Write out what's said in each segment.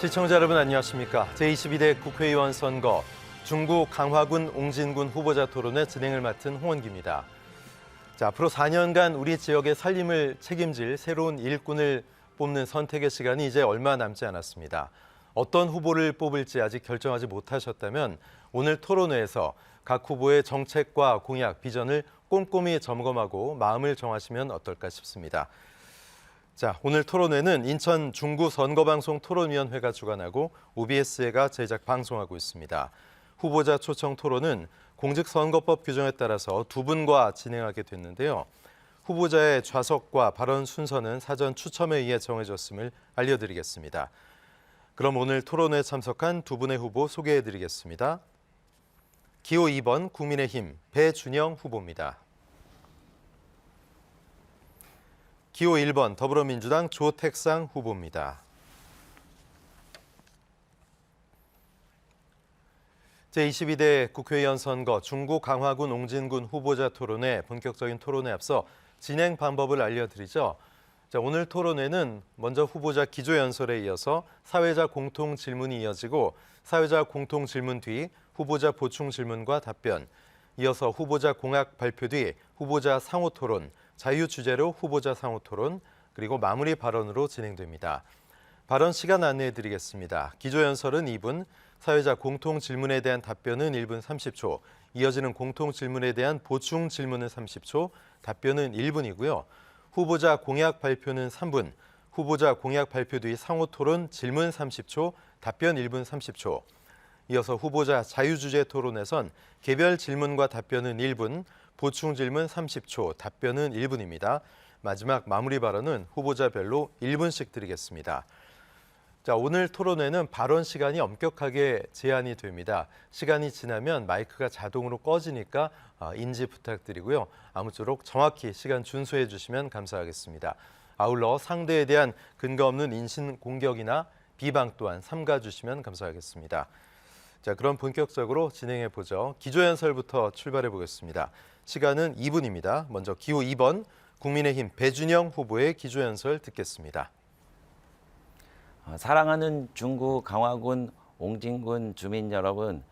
시청자 여러분 안녕하십니까. 제22대 국회의원 선거 중구 강화군 옹진군 후보자 토론회 진행을 맡은 홍원기입니다. 자, 앞으로 4년간 우리 지역의 살림을 책임질 새로운 일꾼을 뽑는 선택의 시간이 이제 얼마 남지 않았습니다. 어떤 후보를 뽑을지 아직 결정하지 못하셨다면 오늘 토론회에서 각 후보의 정책과 공약, 비전을 꼼꼼히 점검하고 마음을 정하시면 어떨까 싶습니다. 자, 오늘 토론회는 인천 중구 선거방송 토론위원회가 주관하고 OBS가 제작 방송하고 있습니다. 후보자 초청 토론은 공직선거법 규정에 따라서 두 분과 진행하게 됐는데요. 후보자의 좌석과 발언 순서는 사전 추첨에 의해 정해졌음을 알려드리겠습니다. 그럼 오늘 토론회에 참석한 두 분의 후보 소개해드리겠습니다. 기호 2번 국민의힘 배준영 후보입니다. 기호 1번 더불어민주당 조택상 후보입니다. 제22대 국회의원 선거 중구 강화군 옹진군 후보자 토론회 본격적인 토론에 앞서 진행 방법을 알려드리죠. 자, 오늘 토론회는 먼저 후보자 기조연설에 이어서 사회자 공통 질문이 이어지고 사회자 공통 질문 뒤 후보자 보충 질문과 답변, 이어서 후보자 공약 발표 뒤 후보자 상호 토론, 자유 주제로 후보자 상호 토론, 그리고 마무리 발언으로 진행됩니다. 발언 시간 안내해 드리겠습니다. 기조연설은 2분, 사회자 공통 질문에 대한 답변은 1분 30초, 이어지는 공통 질문에 대한 보충 질문은 30초, 답변은 1분이고요. 후보자 공약 발표는 3분, 후보자 공약 발표 뒤 상호 토론 질문 30초, 답변 1분 30초. 이어서 후보자 자유주제 토론에선 개별 질문과 답변은 1분, 보충 질문 30초, 답변은 1분입니다. 마지막 마무리 발언은 후보자별로 1분씩 드리겠습니다. 자, 오늘 토론회는 발언 시간이 엄격하게 제한이 됩니다. 시간이 지나면 마이크가 자동으로 꺼지니까 인지 부탁드리고요. 아무쪼록 정확히 시간 준수해 주시면 감사하겠습니다. 아울러 상대에 대한 근거 없는 인신 공격이나 비방 또한 삼가 주시면 감사하겠습니다. 자, 그럼 본격적으로 진행해 보죠. 기조연설부터 출발해 보겠습니다. 시간은 2분입니다. 먼저 기호 2번 국민의힘 배준영 후보의 기조연설 듣겠습니다. 사랑하는 중구 강화군 옹진군 주민 여러분,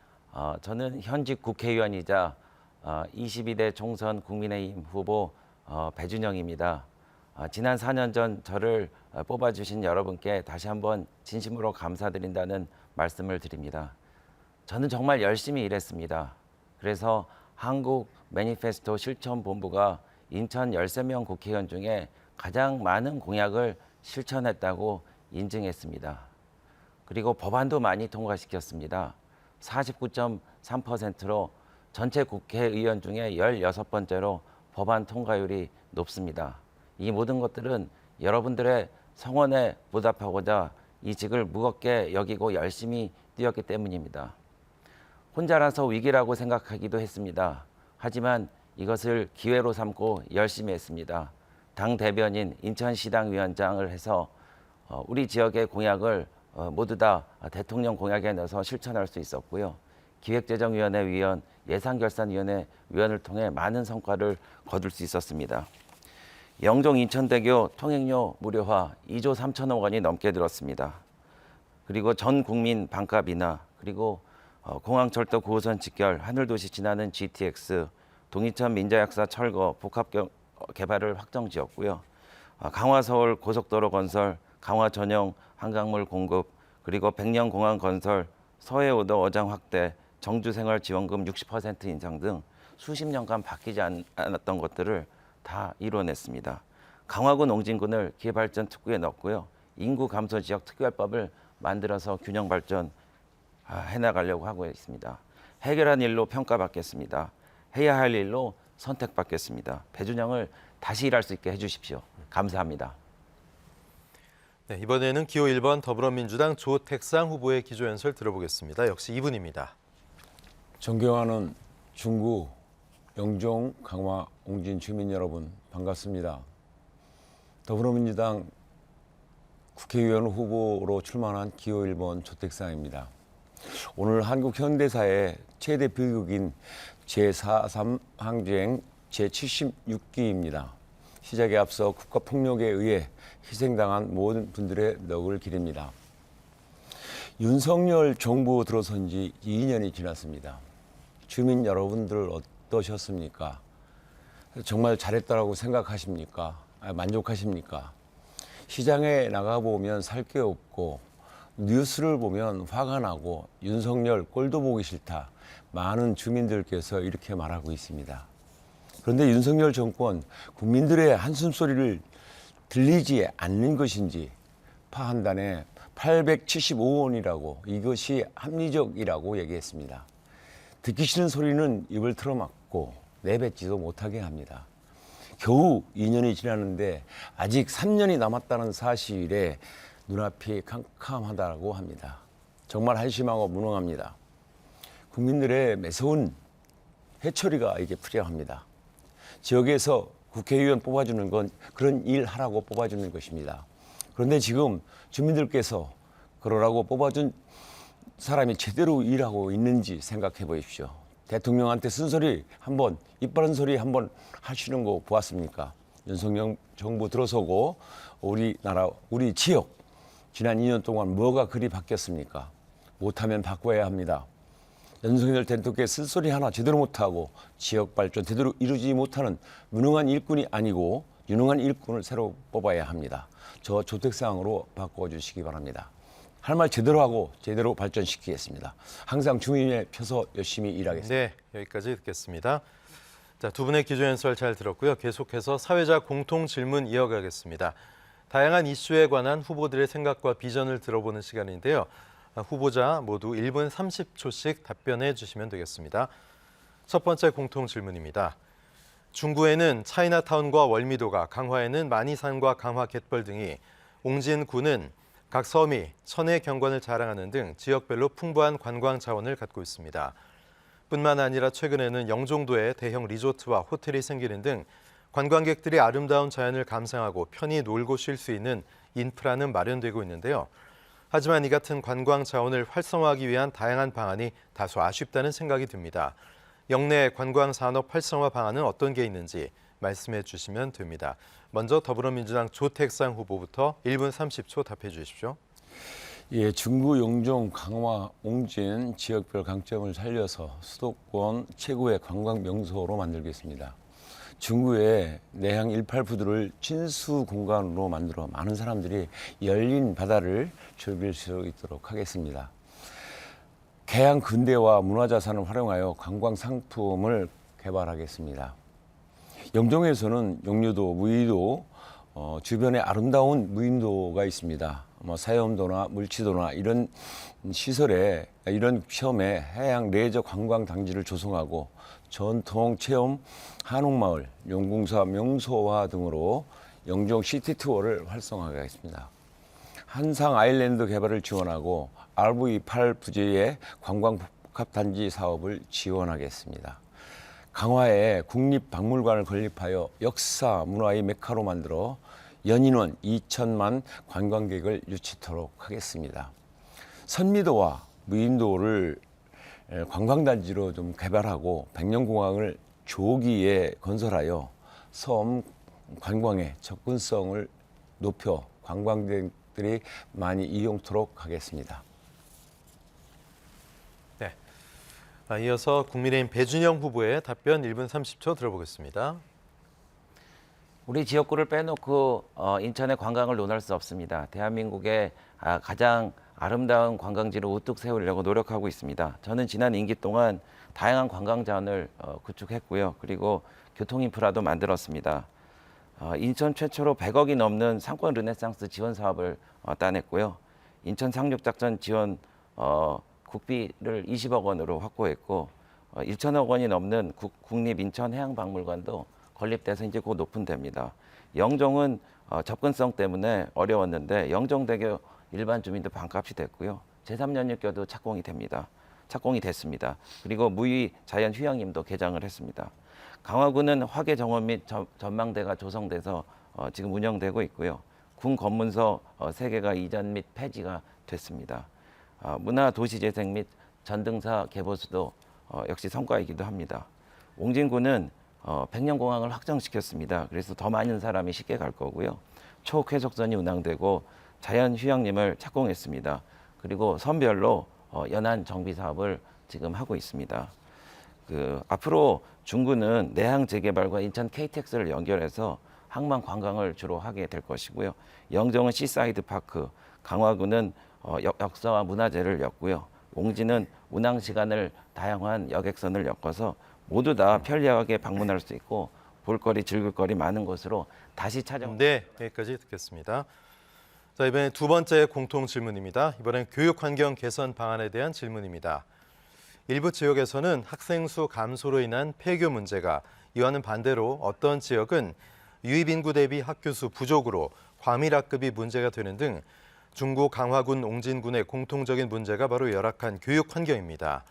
저는 현직 국회의원이자 22대 총선 국민의힘 후보 배준영입니다. 지난 4년 전 저를 뽑아주신 여러분께 다시 한번 진심으로 감사드린다는 말씀을 드립니다. 저는 정말 열심히 일했습니다. 그래서 한국 매니페스토 실천본부가 인천 13명 국회의원 중에 가장 많은 공약을 실천했다고 인증했습니다. 그리고 법안도 많이 통과시켰습니다. 49.3%로 전체 국회의원 중에 16번째로 법안 통과율이 높습니다. 이 모든 것들은 여러분들의 성원에 보답하고자 이 직을 무겁게 여기고 열심히 뛰었기 때문입니다. 혼자라서 위기라고 생각하기도 했습니다. 하지만 이것을 기회로 삼고 열심히 했습니다. 당 대변인 인천시당 위원장을 해서 우리 지역의 공약을 모두 다 대통령 공약에 넣어서 실천할 수 있었고요. 기획재정위원회 위원, 예산결산위원회 위원을 통해 많은 성과를 거둘 수 있었습니다. 영종 인천대교 통행료 무료화 2조 3천억 원이 넘게 들었습니다. 그리고 전 국민 반값 인하, 그리고 공항철도 9호선 직결, 하늘도시 지나는 GTX, 동이천 민자약사 철거, 복합 개발을 확정지었고요. 강화서울 고속도로 건설, 강화 전용 한강물 공급, 그리고 백령공항 건설, 서해오도 어장 확대, 정주생활지원금 60% 인상 등 수십 년간 바뀌지 않았던 것들을 다 이뤄냈습니다. 강화군 옹진군을 기회발전 특구에 넣었고요. 인구 감소 지역 특별법을 만들어서 균형 발전 해나가려고 하고 있습니다. 해결한 일로 평가받겠습니다. 해야 할 일로 선택받겠습니다. 배준영을 다시 일할 수 있게 해주십시오. 감사합니다. 네, 이번에는 기호 1번 더불어민주당 조택상 후보의 기조연설 들어보겠습니다. 역시 2분입니다. 존경하는 중구, 영종, 강화, 옹진 주민 여러분 반갑습니다. 더불어민주당 국회의원 후보로 출마한 기호 1번 조택상입니다. 오늘 한국 현대사의 최대 비극인 제4.3 항쟁 제76기입니다. 시작에 앞서 국가폭력에 의해 희생당한 모든 분들의 넋을 기립니다. 윤석열 정부 들어선 지 2년이 지났습니다. 주민 여러분들 어떠셨습니까? 정말 잘했다라고 생각하십니까? 만족하십니까? 시장에 나가보면 살 게 없고 뉴스를 보면 화가 나고 윤석열 꼴도 보기 싫다. 많은 주민들께서 이렇게 말하고 있습니다. 그런데 윤석열 정권 국민들의 한숨소리를 들리지 않는 것인지 파한단에 875원이라고 이것이 합리적이라고 얘기했습니다. 듣기 싫은 소리는 입을 틀어막고 내뱉지도 못하게 합니다. 겨우 2년이 지났는데 아직 3년이 남았다는 사실에 눈앞이 캄캄하다고 합니다. 정말 한심하고 무능합니다. 국민들의 매서운 해처리가 이제 필요합니다. 지역에서 국회의원 뽑아주는 건 그런 일 하라고 뽑아주는 것입니다. 그런데 지금 주민들께서 그러라고 뽑아준 사람이 제대로 일하고 있는지 생각해 보십시오. 대통령한테 쓴소리 한번, 입 바른 소리 한번 하시는 거 보았습니까? 윤석열 정부 들어서고 우리나라, 우리 지역 지난 2년 동안 뭐가 그리 바뀌었습니까? 못하면 바꿔야 합니다. 윤석열 대통령께 쓸소리 하나 제대로 못하고 지역 발전 제대로 이루지 못하는 무능한 일꾼이 아니고 유능한 일꾼을 새로 뽑아야 합니다. 저 조택상으로 바꿔주시기 바랍니다. 할 말 제대로 하고 제대로 발전시키겠습니다. 항상 주민의 펴서 열심히 일하겠습니다. 네, 여기까지 듣겠습니다. 자, 두 분의 기조연설 잘 들었고요. 계속해서 사회자 공통 질문 이어가겠습니다. 다양한 이슈에 관한 후보들의 생각과 비전을 들어보는 시간인데요. 후보자 모두 1분 30초씩 답변해 주시면 되겠습니다. 첫 번째 공통 질문입니다. 중구에는 차이나타운과 월미도가, 강화에는 만이산과 강화 갯벌 등이, 옹진군은 각 섬이 천혜 경관을 자랑하는 등 지역별로 풍부한 관광 자원을 갖고 있습니다. 뿐만 아니라 최근에는 영종도에 대형 리조트와 호텔이 생기는 등 관광객들이 아름다운 자연을 감상하고 편히 놀고 쉴 수 있는 인프라는 마련되고 있는데요. 하지만 이 같은 관광 자원을 활성화하기 위한 다양한 방안이 다소 아쉽다는 생각이 듭니다. 역내 관광 산업 활성화 방안은 어떤 게 있는지 말씀해 주시면 됩니다. 먼저 더불어민주당 조택상 후보부터 1분 30초 답해 주십시오. 예, 중구, 영종, 강화, 옹진 지역별 강점을 살려서 수도권 최고의 관광 명소로 만들겠습니다. 중구의 내향 18푸드를 친수 공간으로 만들어 많은 사람들이 열린 바다를 즐길 수 있도록 하겠습니다. 개항 근대와 문화자산을 활용하여 관광 상품을 개발하겠습니다. 영종에서는 용류도, 무의도, 주변에 아름다운 무인도가 있습니다. 사염도나 물치도나 이런 시설에, 이런 시험에 해양 레저 관광 당지를 조성하고 전통 체험 한옥마을, 용궁사 명소화 등으로 영종 시티 투어를 활성화하겠습니다. 한상 아일랜드 개발을 지원하고 RV8 부지의 관광 복합단지 사업을 지원하겠습니다. 강화에 국립박물관을 건립하여 역사 문화의 메카로 만들어 연인원 2천만 관광객을 유치토록 하겠습니다. 선미도와 무인도를 관광단지로 좀 개발하고 백년공항을 조기에 건설하여 섬 관광의 접근성을 높여 관광객들이 많이 이용토록 하겠습니다. 네. 이어서 국민의힘 배준영 후보의 답변 1분 30초 들어보겠습니다. 우리 지역구를 빼놓고 인천의 관광을 논할 수 없습니다. 대한민국의 가장 아름다운 관광지를 우뚝 세우려고 노력하고 있습니다. 저는 지난 임기 동안 다양한 관광 자원을 구축했고요. 그리고 교통 인프라도 만들었습니다. 인천 최초로 100억이 넘는 상권 르네상스 지원 사업을 따냈고요. 인천 상륙작전 지원 국비를 20억 원으로 확보했고 1천억 원이 넘는 국립 인천 해양박물관도 건립돼서 이제 곧 오픈됩니다. 영종은 접근성 때문에 어려웠는데 영종대교 일반 주민도 반값이 됐고요. 제3연육교도 착공이 됐습니다. 그리고 무의 자연 휴양림도 개장을 했습니다. 강화군은 화계 정원 및 전망대가 조성돼서 지금 운영되고 있고요. 군 검문소 3개가 이전 및 폐지가 됐습니다. 문화 도시재생 및 전등사 개보수도 역시 성과이기도 합니다. 옹진군은 백년공항을 확장시켰습니다. 그래서 더 많은 사람이 쉽게 갈 거고요. 초해적선이 운항되고 자연 휴양림을 착공했습니다. 그리고 선별로 연안 정비 사업을 지금 하고 있습니다. 앞으로 중구는 내항 재개발과 인천 KTX를 연결해서 항만 관광을 주로 하게 될 것이고요. 영종은 시사이드 파크, 강화구는 역사와 문화재를 엮고요. 옹진은 운항 시간을 다양한 여객선을 엮어서 모두 다 편리하게 방문할 수 있고 볼거리, 즐길거리 많은 곳으로 다시 찾아온. 네, 여기까지 듣겠습니다. 자, 이번에 두 번째 공통 질문입니다. 이번엔 교육 환경 개선 방안에 대한 질문입니다. 일부 지역에서는 학생 수 감소로 인한 폐교 문제가, 이와는 반대로 어떤 지역은 유입 인구 대비 학교 수 부족으로 과밀학급이 문제가 되는 등 중구 강화군 옹진군의 공통적인 문제가 바로 열악한 교육 환경입니다.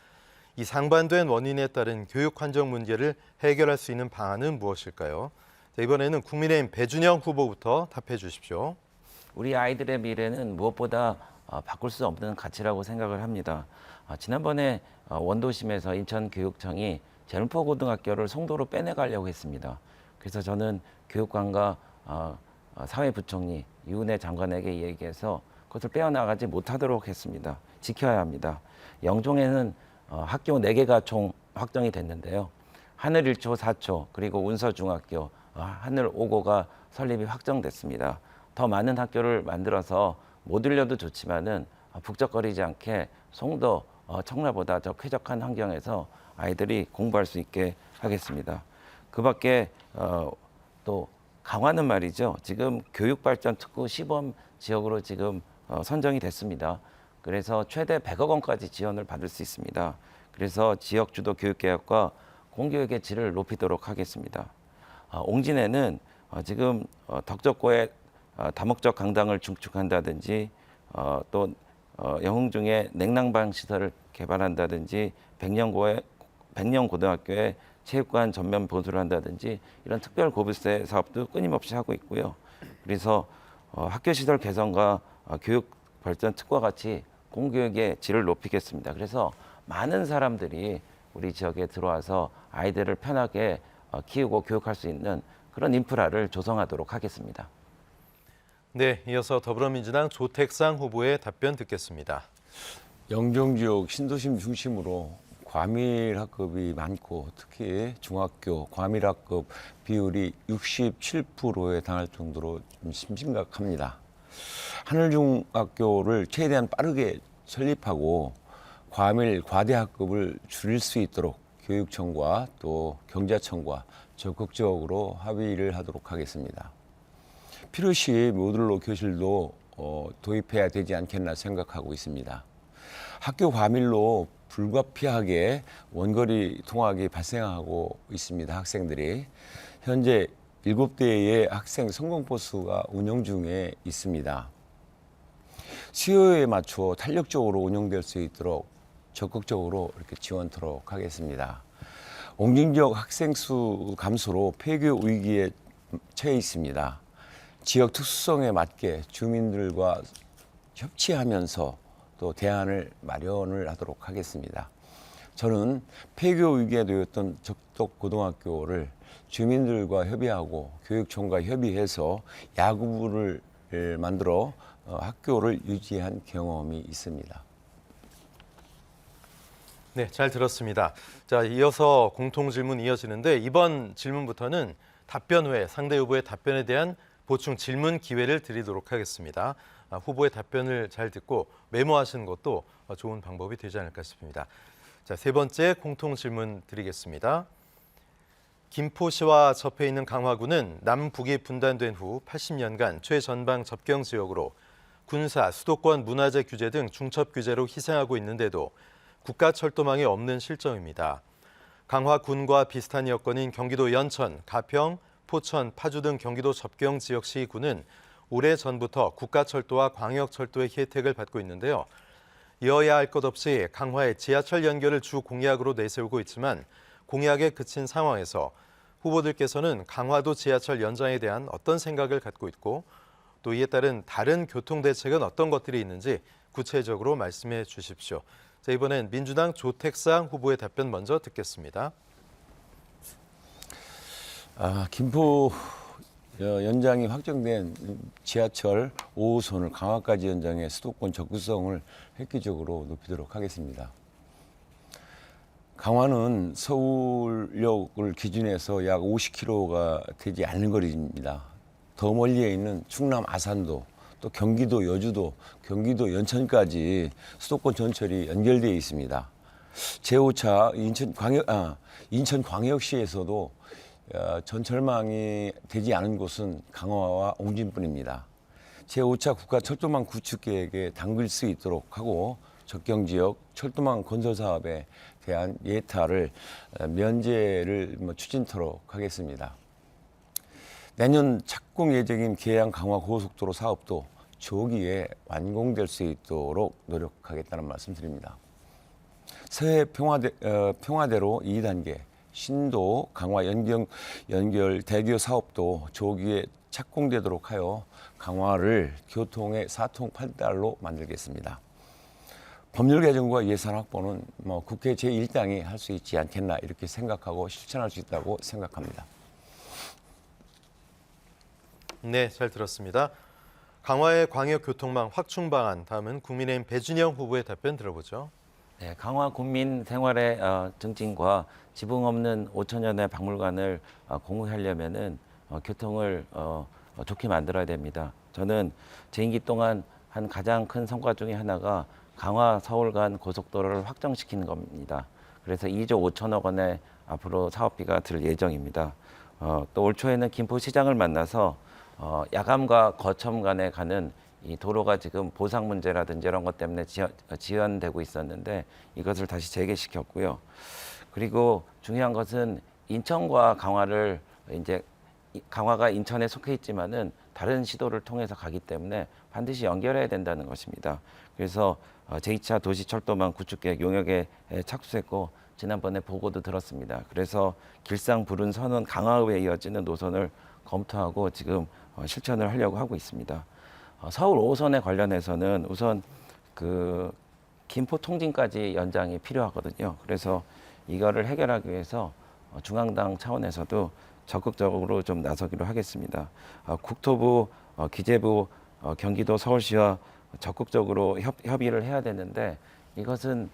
이 상반된 원인에 따른 교육 환경 문제를 해결할 수 있는 방안은 무엇일까요? 자, 이번에는 국민의힘 배준영 후보부터 답해 주십시오. 우리 아이들의 미래는 무엇보다 바꿀 수 없는 가치라고 생각을 합니다. 지난번에 원도심에서 인천교육청이 제물포고등학교를 송도로 빼내가려고 했습니다. 그래서 저는 교육관과 사회부총리 유은혜 장관에게 얘기해서 그것을 빼어나가지 못하도록 했습니다. 지켜야 합니다. 영종에는 학교 4개가 총 확정이 됐는데요. 하늘 1초, 4초, 그리고 운서중학교, 하늘 5고가 설립이 확정됐습니다. 더 많은 학교를 만들어서 못 올려도 좋지만은 북적거리지 않게 송도, 청라보다 더 쾌적한 환경에서 아이들이 공부할 수 있게 하겠습니다. 그 밖에 또 강화는 말이죠. 지금 교육발전 특구 시범 지역으로 지금 선정이 됐습니다. 그래서 최대 100억 원까지 지원을 받을 수 있습니다. 그래서 지역 주도 교육개혁과 공교육의 질을 높이도록 하겠습니다. 옹진에는 지금 덕적고에 다목적 강당을 중축한다든지 또 영흥중에 냉난방 시설을 개발한다든지 백령고등학교에 체육관 전면 보수를 한다든지 이런 특별 고비세 사업도 끊임없이 하고 있고요. 그래서 학교 시설 개선과 교육 발전 특과 같이 공교육의 질을 높이겠습니다. 그래서 많은 사람들이 우리 지역에 들어와서 아이들을 편하게 키우고 교육할 수 있는 그런 인프라를 조성하도록 하겠습니다. 네, 이어서 더불어민주당 조택상 후보의 답변 듣겠습니다. 영종 지역 신도심 중심으로 과밀학급이 많고 특히 중학교 과밀학급 비율이 67%에 달할 정도로 좀 심각합니다. 하늘중학교를 최대한 빠르게 설립하고 과밀 과대학급을 줄일 수 있도록 교육청과 또 경자청과 적극적으로 합의를 하도록 하겠습니다. 필요시 모듈러 교실도 도입해야 되지 않겠나 생각하고 있습니다. 학교 과밀로 불가피하게 원거리 통학이 발생하고 있습니다. 학생들이 현재 7대의 학생 성공버스가 운영 중에 있습니다. 수요에 맞춰 탄력적으로 운영될 수 있도록 적극적으로 이렇게 지원토록 하겠습니다. 옹진 지역 학생 수 감소로 폐교 위기에 처해 있습니다. 지역 특수성에 맞게 주민들과 협치하면서 또 대안을 마련을 하도록 하겠습니다. 저는 폐교 위기에 놓였던 적덕고등학교를 주민들과 협의하고 교육청과 협의해서 야구부를 만들어 학교를 유지한 경험이 있습니다. 네, 잘 들었습니다. 자, 이어서 공통 질문 이어지는데 이번 질문부터는 답변 후에 상대 후보의 답변에 대한 보충 질문 기회를 드리도록 하겠습니다. 후보의 답변을 잘 듣고 메모하시는 것도 좋은 방법이 되지 않을까 싶습니다. 자, 세 번째 공통 질문 드리겠습니다. 김포시와 접해 있는 강화군은 남북이 분단된 후 80년간 최전방 접경 지역으로 군사, 수도권 문화재 규제 등 중첩 규제로 희생하고 있는데도 국가철도망이 없는 실정입니다. 강화군과 비슷한 여건인 경기도 연천, 가평, 포천, 파주 등 경기도 접경 지역 시군은 오래전부터 국가철도와 광역철도의 혜택을 받고 있는데요. 이어야 할 것 없이 강화의 지하철 연결을 주 공약으로 내세우고 있지만 공약에 그친 상황에서 후보들께서는 강화도 지하철 연장에 대한 어떤 생각을 갖고 있고 또 이에 따른 다른 교통 대책은 어떤 것들이 있는지 구체적으로 말씀해 주십시오. 자, 이번엔 민주당 조택상 후보의 답변 먼저 듣겠습니다. 김포 연장이 확정된 지하철 5호선을 강화까지 연장해 수도권 접근성을 획기적으로 높이도록 하겠습니다. 강화는 서울역을 기준해서 약 50km가 되지 않는 거리입니다. 더 멀리에 있는 충남 아산도, 또 경기도 여주도, 경기도 연천까지 수도권 전철이 연결되어 있습니다. 제5차 인천광역시에서도 전철망이 되지 않은 곳은 강화와 옹진뿐입니다. 제5차 국가철도망 구축 계획에 담길 수 있도록 하고 접경지역 철도망 건설 사업에 대한 예타를 면제를 추진토록 하겠습니다. 내년 착공 예정인 계양 강화 고속도로 사업도 조기에 완공될 수 있도록 노력하겠다는 말씀드립니다. 서해 평화대로 2단계 신도 강화 연결 대교 사업도 조기에 착공되도록 하여 강화를 교통의 사통팔달로 만들겠습니다. 법률 개정과 예산 확보는 국회 제1당이 할 수 있지 않겠나 이렇게 생각하고 실천할 수 있다고 생각합니다. 네, 잘 들었습니다. 강화의 광역교통망 확충 방안, 다음은 국민의힘 배준영 후보의 답변 들어보죠. 네, 강화 국민 생활의 증진과 지붕 없는 5천년의 박물관을 공유하려면은 교통을 좋게 만들어야 됩니다. 저는 제 임기 동안 한 가장 큰 성과 중에 하나가 강화 서울 간 고속도로를 확정시키는 겁니다. 그래서 2조 5천억 원의 앞으로 사업비가 들 예정입니다. 또 올 초에는 김포시장을 만나서 야감과 거점 간에 가는 이 도로가 지금 보상 문제라든지 이런 것 때문에 지연되고 있었는데 이것을 다시 재개시켰고요. 그리고 중요한 것은 인천과 강화를 이제 강화가 인천에 속해 있지만은 다른 시도를 통해서 가기 때문에 반드시 연결해야 된다는 것입니다. 그래서 제2차 도시철도망 구축계획 용역에 착수했고 지난번에 보고도 들었습니다. 그래서 길상 부른 선원 강화읍에 이어지는 노선을 검토하고 지금 실천을 하려고 하고 있습니다. 서울 5호선에 관련해서는 우선 그 김포 통진까지 연장이 필요하거든요. 그래서 이거를 해결하기 위해서 중앙당 차원에서도 적극적으로 좀 나서기로 하겠습니다. 국토부, 기재부, 경기도 서울시와 적극적으로 협의를 해야 되는데 이것은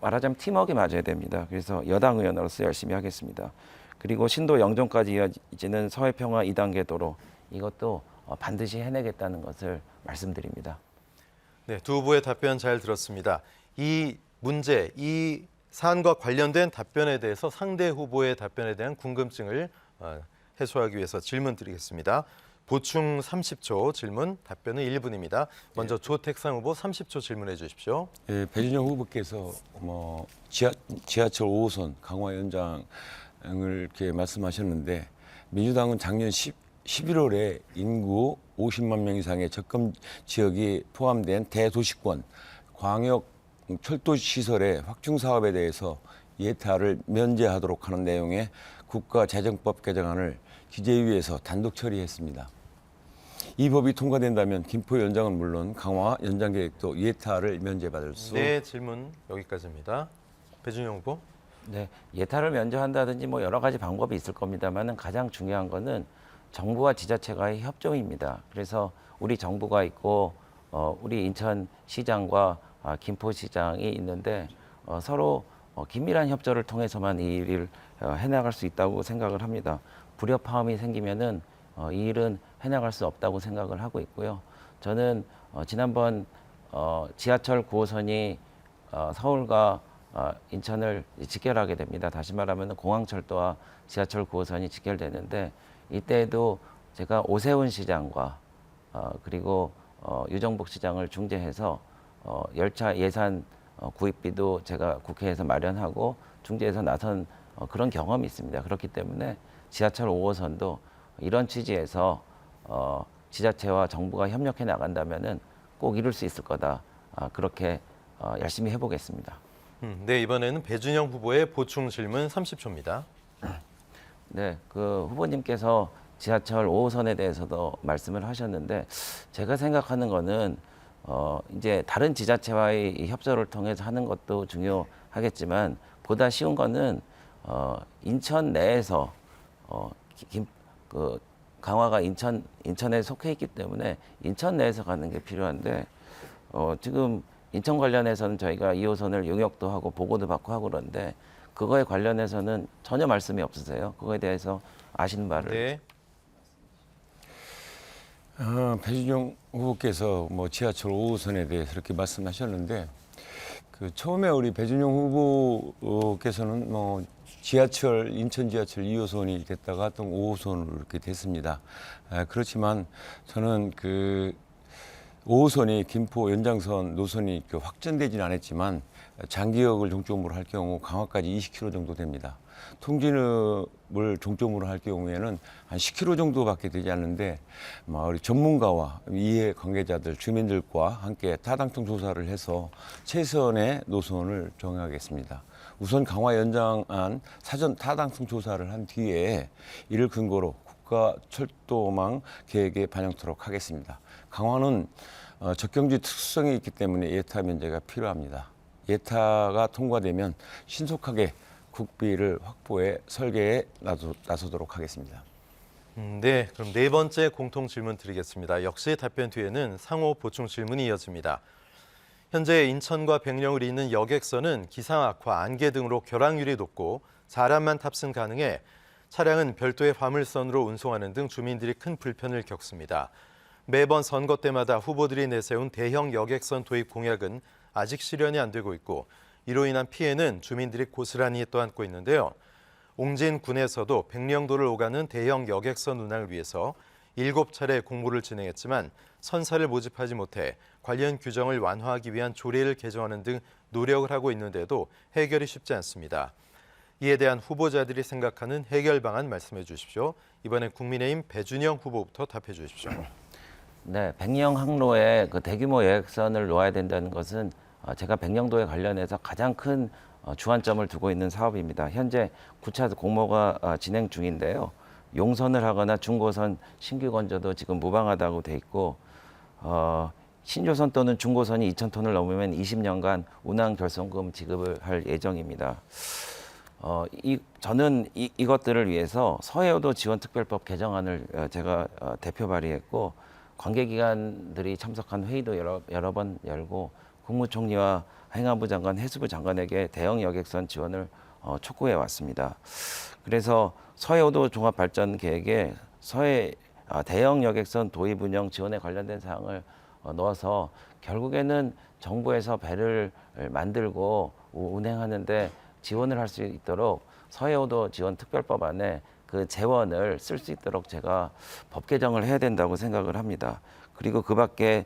말하자면 팀워크가 맞아야 됩니다. 그래서 여당 의원으로서 열심히 하겠습니다. 그리고 신도 영종까지 이어지는 서해평화 2단계 도로 이것도 반드시 해내겠다는 것을 말씀드립니다. 네, 두 후보의 답변 잘 들었습니다. 이 문제, 이 사안과 관련된 답변에 대해서 상대 후보의 답변에 대한 궁금증을 해소하기 위해서 질문 드리겠습니다. 보충 30초 질문, 답변은 1분입니다. 먼저 조택상 후보 30초 질문해 주십시오. 예, 배준영 후보께서 지하철 5호선 강화 연장을 이렇게 말씀하셨는데 민주당은 작년 11월에 인구 50만 명 이상의 적금 지역이 포함된 대도시권 광역 철도 시설의 확충 사업에 대해서 예타를 면제하도록 하는 내용의 국가재정법 개정안을 기재위에서 단독 처리했습니다. 이 법이 통과된다면 김포 연장은 물론 강화 연장 계획도 예타를 면제받을 수. 네, 질문 여기까지입니다. 배준영 후보. 네, 예타를 면제한다든지 뭐 여러 가지 방법이 있을 겁니다만은 가장 중요한 거는 정부와 지자체가의 협조입니다. 그래서 우리 정부가 있고 우리 인천시장과 김포시장이 있는데 서로 긴밀한 협조를 통해서만 이 일을 해나갈 수 있다고 생각을 합니다. 불협화음이 생기면은 이 일은 해나갈 수 없다고 생각을 하고 있고요. 저는 지난번 지하철 9호선이 서울과 인천을 직결하게 됩니다. 다시 말하면 공항철도와 지하철 9호선이 직결되는데 이때에도 제가 오세훈 시장과 그리고 유정복 시장을 중재해서 열차 예산 구입비도 제가 국회에서 마련하고 중재해서 나선 그런 경험이 있습니다. 그렇기 때문에 지하철 5호선도 이런 취지에서 지자체와 정부가 협력해 나간다면은 꼭 이룰 수 있을 거다. 그렇게 열심히 해보겠습니다. 네, 이번에는 배준영 후보의 보충 질문 30초입니다. 네, 그 후보님께서 지하철 5호선에 대해서도 말씀을 하셨는데 제가 생각하는 거는 이제 다른 지자체와의 이 협조를 통해서 하는 것도 중요하겠지만 보다 쉬운 거는 인천 내에서 강화가 인천에 속해 있기 때문에 인천 내에서 가는 게 필요한데 지금 인천 관련해서는 저희가 2호선을 용역도 하고 보고도 받고 하고 그러는데 그거에 관련해서는 전혀 말씀이 없으세요. 그거에 대해서 아시는 바를. 네. 배준영 후보께서 뭐 지하철 5호선에 대해서 이렇게 말씀하셨는데 그 처음에 우리 배준영 후보께서는 뭐 지하철 인천 지하철 2호선이 됐다가 또 5호선으로 이렇게 됐습니다. 그렇지만 저는 그 5호선이 김포 연장선 노선이 확전되지는 않았지만 장기역을 종점으로 할 경우 강화까지 20km 정도 됩니다. 통진읍을 종점으로 할 경우에는 한 10km 정도밖에 되지 않는데 우리 전문가와 이해 관계자들, 주민들과 함께 타당성 조사를 해서 최선의 노선을 정하겠습니다. 우선 강화 연장안 사전 타당성 조사를 한 뒤에 이를 근거로 국가 철도망 계획에 반영토록 하겠습니다. 강화는 적경지 특수성이 있기 때문에 예타 면제가 필요합니다. 예타가 통과되면 신속하게 국비를 확보해 설계에 나서도록 하겠습니다. 네, 그럼 네 번째 공통 질문 드리겠습니다. 역시 답변 뒤에는 상호 보충 질문이 이어집니다. 현재 인천과 백령을 잇는 여객선은 기상 악화, 안개 등으로 결항률이 높고 사람만 탑승 가능해 차량은 별도의 화물선으로 운송하는 등 주민들이 큰 불편을 겪습니다. 매번 선거 때마다 후보들이 내세운 대형 여객선 도입 공약은 아직 실현이 안 되고 있고 이로 인한 피해는 주민들이 고스란히 떠안고 있는데요. 옹진군에서도 백령도를 오가는 대형 여객선 운항을 위해서 7차례 공모를 진행했지만 선사를 모집하지 못해 관련 규정을 완화하기 위한 조례를 개정하는 등 노력을 하고 있는데도 해결이 쉽지 않습니다. 이에 대한 후보자들이 생각하는 해결 방안 말씀해 주십시오. 이번엔 국민의힘 배준영 후보부터 답해 주십시오. 네, 백령 항로에 그 대규모 여객선을 놓아야 된다는 것은 제가 백령도에 관련해서 가장 큰 주안점을 두고 있는 사업입니다. 현재 9차 공모가 진행 중인데요. 용선을 하거나 중고선 신규 건조도 지금 무방하다고 돼 있고 신조선 또는 중고선이 2,000톤을 넘으면 20년간 운항 결손금 지급을 할 예정입니다. 저는 이것들을 위해서 서해오도 지원특별법 개정안을 제가 대표 발의했고 관계기관들이 참석한 회의도 여러 번 열고 국무총리와 행안부 장관, 해수부 장관에게 대형 여객선 지원을 촉구해 왔습니다. 그래서 서해오도 종합발전계획에 대형 여객선 도입 운영 지원에 관련된 사항을 넣어서 결국에는 정부에서 배를 만들고 운행하는데 지원을 할 수 있도록 서해오도 지원 특별법안에 그 재원을 쓸 수 있도록 제가 법 개정을 해야 된다고 생각을 합니다. 그리고 그 밖에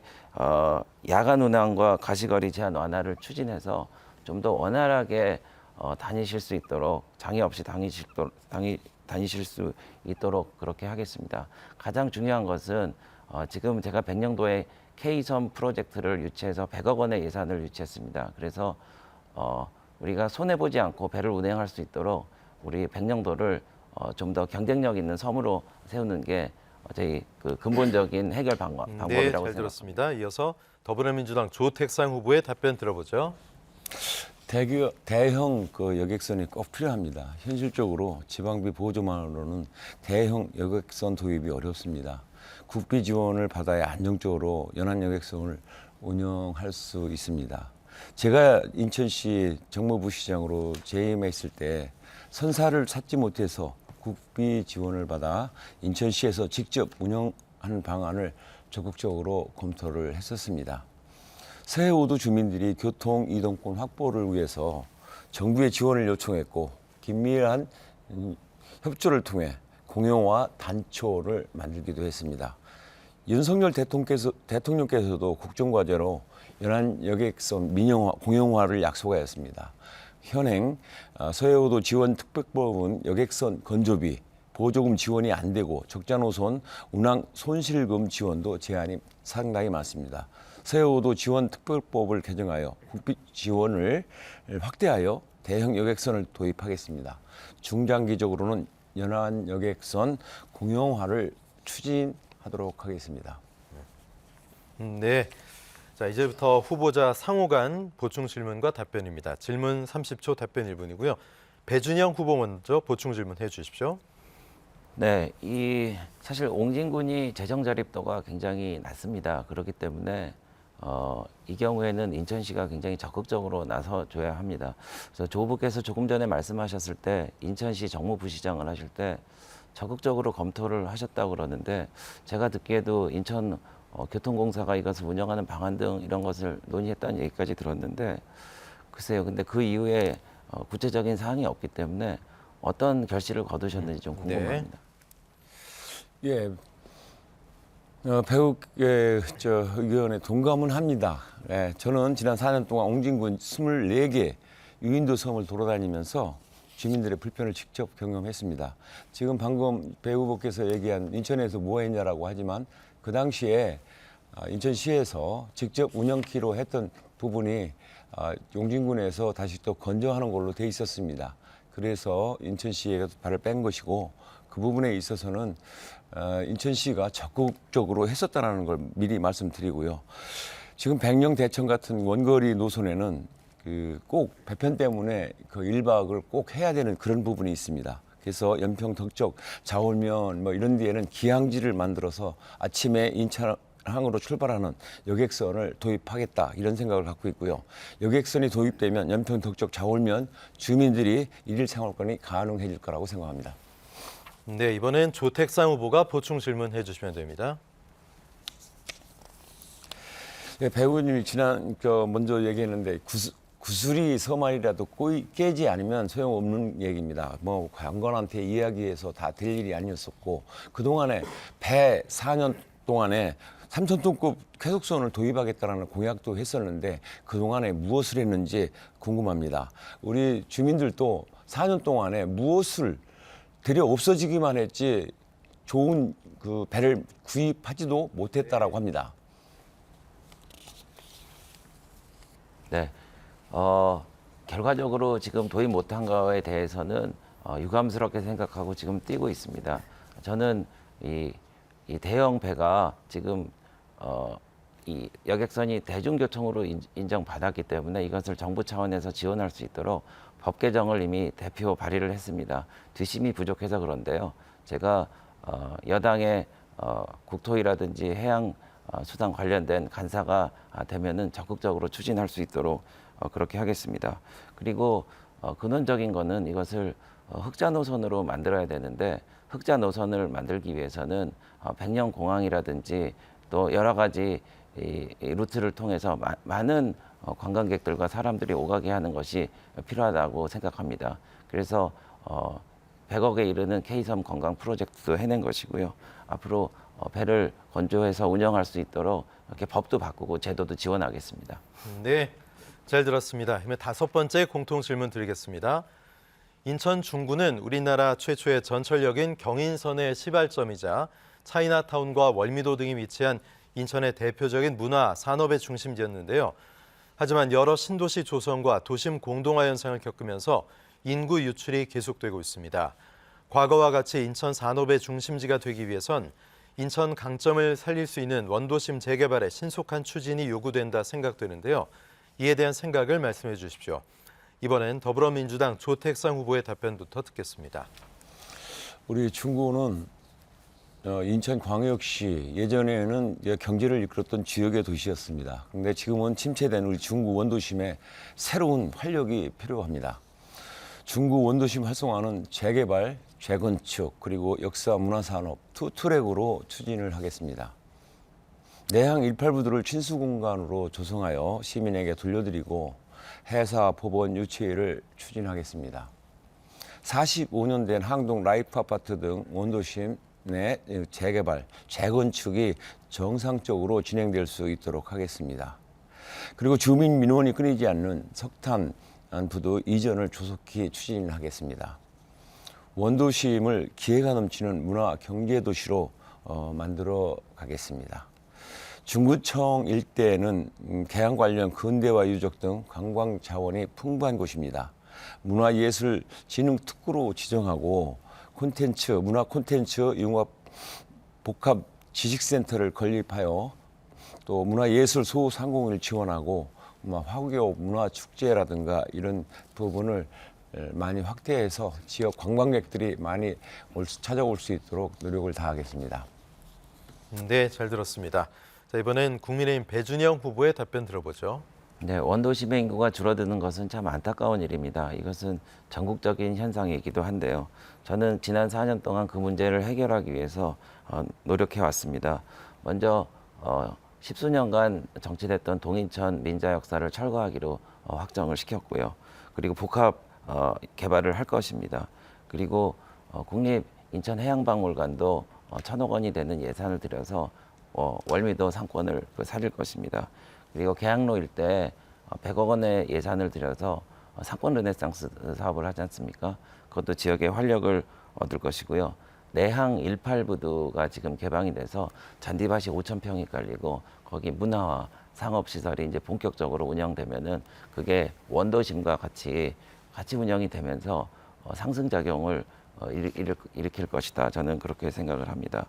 야간 운항과 가시거리 제한 완화를 추진해서 좀 더 원활하게 다니실 수 있도록 장애 없이 다니실 수 있도록 그렇게 하겠습니다. 가장 중요한 것은 지금 제가 백령도에 K섬 프로젝트를 유치해서 100억 원의 예산을 유치했습니다. 그래서 우리가 손해보지 않고 배를 운행할 수 있도록 우리 백령도를 좀 더 경쟁력 있는 섬으로 세우는 게 저희 그 근본적인 해결 방법이라고 네, 잘 생각합니다. 들었습니다. 이어서 더불어민주당 조택상 후보의 답변 들어보죠. 대형 그 여객선이 꼭 필요합니다. 현실적으로 지방비 보조만으로는 대형 여객선 도입이 어렵습니다. 국비 지원을 받아야 안정적으로 연안 여객선을 운영할 수 있습니다. 제가 인천시 정무부시장으로 재임했을 때 선사를 찾지 못해서 국비 지원을 받아 인천시에서 직접 운영하는 방안을 적극적으로 검토를 했었습니다. 서해오도 주민들이 교통 이동권 확보를 위해서 정부의 지원을 요청했고 긴밀한 협조를 통해 공용화 단초를 만들기도 했습니다. 윤석열 대통령께서도 국정과제로 연안 여객선 민영화, 공용화를 약속하였습니다. 현행 서해오도 지원 특별법은 여객선 건조비, 보조금 지원이 안 되고 적자 노선 운항 손실금 지원도 제한이 상당히 많습니다. 서해오도 지원 특별법을 개정하여 국비 지원을 확대하여 대형 여객선을 도입하겠습니다. 중장기적으로는 연안 여객선 공용화를 추진하도록 하겠습니다. 네. 자, 이제부터 후보자 상호 간 보충 질문과 답변입니다. 질문 30초, 답변 1분이고요. 배준영 후보 먼저 보충 질문 해 주십시오. 네, 이 사실 옹진군이 재정 자립도가 굉장히 낮습니다. 그렇기 때문에 이 경우에는 인천시가 굉장히 적극적으로 나서줘야 합니다. 그래서 조 후보께서 조금 전에 말씀하셨을 때 인천시 정무부시장을 하실 때 적극적으로 검토를 하셨다고 그러는데 제가 듣기에도 인천 교통공사가 이것을 운영하는 방안 등 이런 것을 논의했다는 얘기까지 들었는데 글쎄요. 근데 그 이후에 구체적인 사항이 없기 때문에 어떤 결실을 거두셨는지 좀 궁금합니다. 예, 배우의 의견에 동감은 합니다. 예, 저는 지난 4년 동안 옹진군 24개 유인도 섬을 돌아다니면서 주민들의 불편을 직접 경험했습니다. 지금 방금 배 후보께서 얘기한 인천에서 뭐 했냐라고 하지만 그 당시에 인천시에서 직접 운영키로 했던 부분이 용진군에서 다시 또 건조하는 걸로 돼 있었습니다. 그래서 인천시에 발을 뺀 것이고 그 부분에 있어서는 인천시가 적극적으로 했었다는 걸 미리 말씀드리고요. 지금 백령 대천 같은 원거리 노선에는 꼭 배편 때문에 그 1박을 꼭 해야 되는 그런 부분이 있습니다. 그래서 연평, 덕적, 자울면 뭐 이런 데에는 기항지를 만들어서 아침에 인천항으로 출발하는 여객선을 도입하겠다 이런 생각을 갖고 있고요. 여객선이 도입되면 연평, 덕적, 자울면 주민들이 일일 생활권이 가능해질 거라고 생각합니다. 네, 이번엔 조택상 후보가 보충 질문해 주시면 됩니다. 네, 배우님이 먼저 얘기했는데 구슬이 서말이라도 깨지 않으면 소용없는 얘기입니다. 뭐 관건한테 이야기해서 다 될 일이 아니었었고 그동안에 배 4년 동안에 3,000톤급 쾌속선을 도입하겠다는 공약도 했었는데 그동안에 무엇을 했는지 궁금합니다. 우리 주민들도 4년 동안에 무엇을 되려 없어지기만 했지 좋은 그 배를 구입하지도 못했다라고 합니다. 네. 결과적으로 지금 도입 못한 거에 대해서는 유감스럽게 생각하고 지금 뛰고 있습니다. 저는 이 대형 배가 지금 이 여객선이 대중교통으로 인정받았기 때문에 이것을 정부 차원에서 지원할 수 있도록 법 개정을 이미 대표 발의를 했습니다. 뒷심이 부족해서 그런데요. 제가 여당의 국토위라든지 해양 수단 관련된 간사가 되면은 적극적으로 추진할 수 있도록 그렇게 하겠습니다. 그리고 근원적인 거는 이것을 흑자 노선으로 만들어야 되는데 흑자 노선을 만들기 위해서는 백령공항이라든지 또 여러 가지 이 루트를 통해서 많은 관광객들과 사람들이 오가게 하는 것이 필요하다고 생각합니다. 그래서 100억에 이르는 K섬 관광 프로젝트도 해낸 것이고요. 앞으로 배를 건조해서 운영할 수 있도록 이렇게 법도 바꾸고 제도도 지원하겠습니다. 네, 잘 들었습니다. 그러면 5번째 공통 질문 드리겠습니다. 인천 중구는 우리나라 최초의 전철역인 경인선의 시발점이자 차이나타운과 월미도 등이 위치한 인천의 대표적인 문화, 산업의 중심지였는데요. 하지만 여러 신도시 조성과 도심 공동화 현상을 겪으면서 인구 유출이 계속되고 있습니다. 과거와 같이 인천 산업의 중심지가 되기 위해선 인천 강점을 살릴 수 있는 원도심 재개발의 신속한 추진이 요구된다 생각되는데요. 이에 대한 생각을 말씀해 주십시오. 이번엔 더불어민주당 조택상 후보의 답변부터 듣겠습니다. 우리 중구는 인천광역시 예전에는 경제를 이끌었던 지역의 도시였습니다. 그런데 지금은 침체된 우리 중구 원도심에 새로운 활력이 필요합니다. 중구 원도심 활성화는 재개발, 재건축 그리고 역사 문화산업 투 트랙으로 추진을 하겠습니다. 내항 18부두를 친수공간으로 조성하여 시민에게 돌려드리고 해사, 법원 유치를 추진하겠습니다. 45년 된 항동 라이프 아파트 등 원도심 내 재개발, 재건축이 정상적으로 진행될 수 있도록 하겠습니다. 그리고 주민 민원이 끊이지 않는 석탄 부두 이전을 조속히 추진하겠습니다. 원도심을 기회가 넘치는 문화 경제 도시로 만들어 가겠습니다. 중구청 일대는 개항 관련 근대화 유적 등 관광 자원이 풍부한 곳입니다. 문화예술진흥특구로 지정하고 문화 콘텐츠 융합 복합 지식센터를 건립하여 또 문화예술 소상공인을 지원하고 화교 문화축제라든가 이런 부분을 많이 확대해서 지역 관광객들이 많이 찾아올 수 있도록 노력을 다하겠습니다. 네, 잘 들었습니다. 자, 이번엔 국민의힘 배준영 후보의 답변 들어보죠. 네, 원도심의 인구가 줄어드는 것은 참 안타까운 일입니다. 이것은 전국적인 현상이기도 한데요. 저는 지난 4년 동안 그 문제를 해결하기 위해서 노력해 왔습니다. 먼저 10수년간 정치됐던 동인천 민자 역사를 철거하기로 확정을 시켰고요. 그리고 복합 개발을 할 것입니다. 그리고 국립 인천 해양박물관도 1,000억 원이 되는 예산을 들여서 월미도 상권을 살릴 것입니다. 그리고 계양로 일대 100억 원의 예산을 들여서 상권 르네상스 사업을 하지 않습니까? 그것도 지역에 활력을 얻을 것이고요. 내항 18부두가 지금 개방이 돼서 잔디밭이 5,000평이 깔리고 거기 문화와 상업시설이 이제 본격적으로 운영되면은 그게 원도심과 같이 운영이 되면서 상승작용을 일으킬 것이다. 저는 그렇게 생각을 합니다.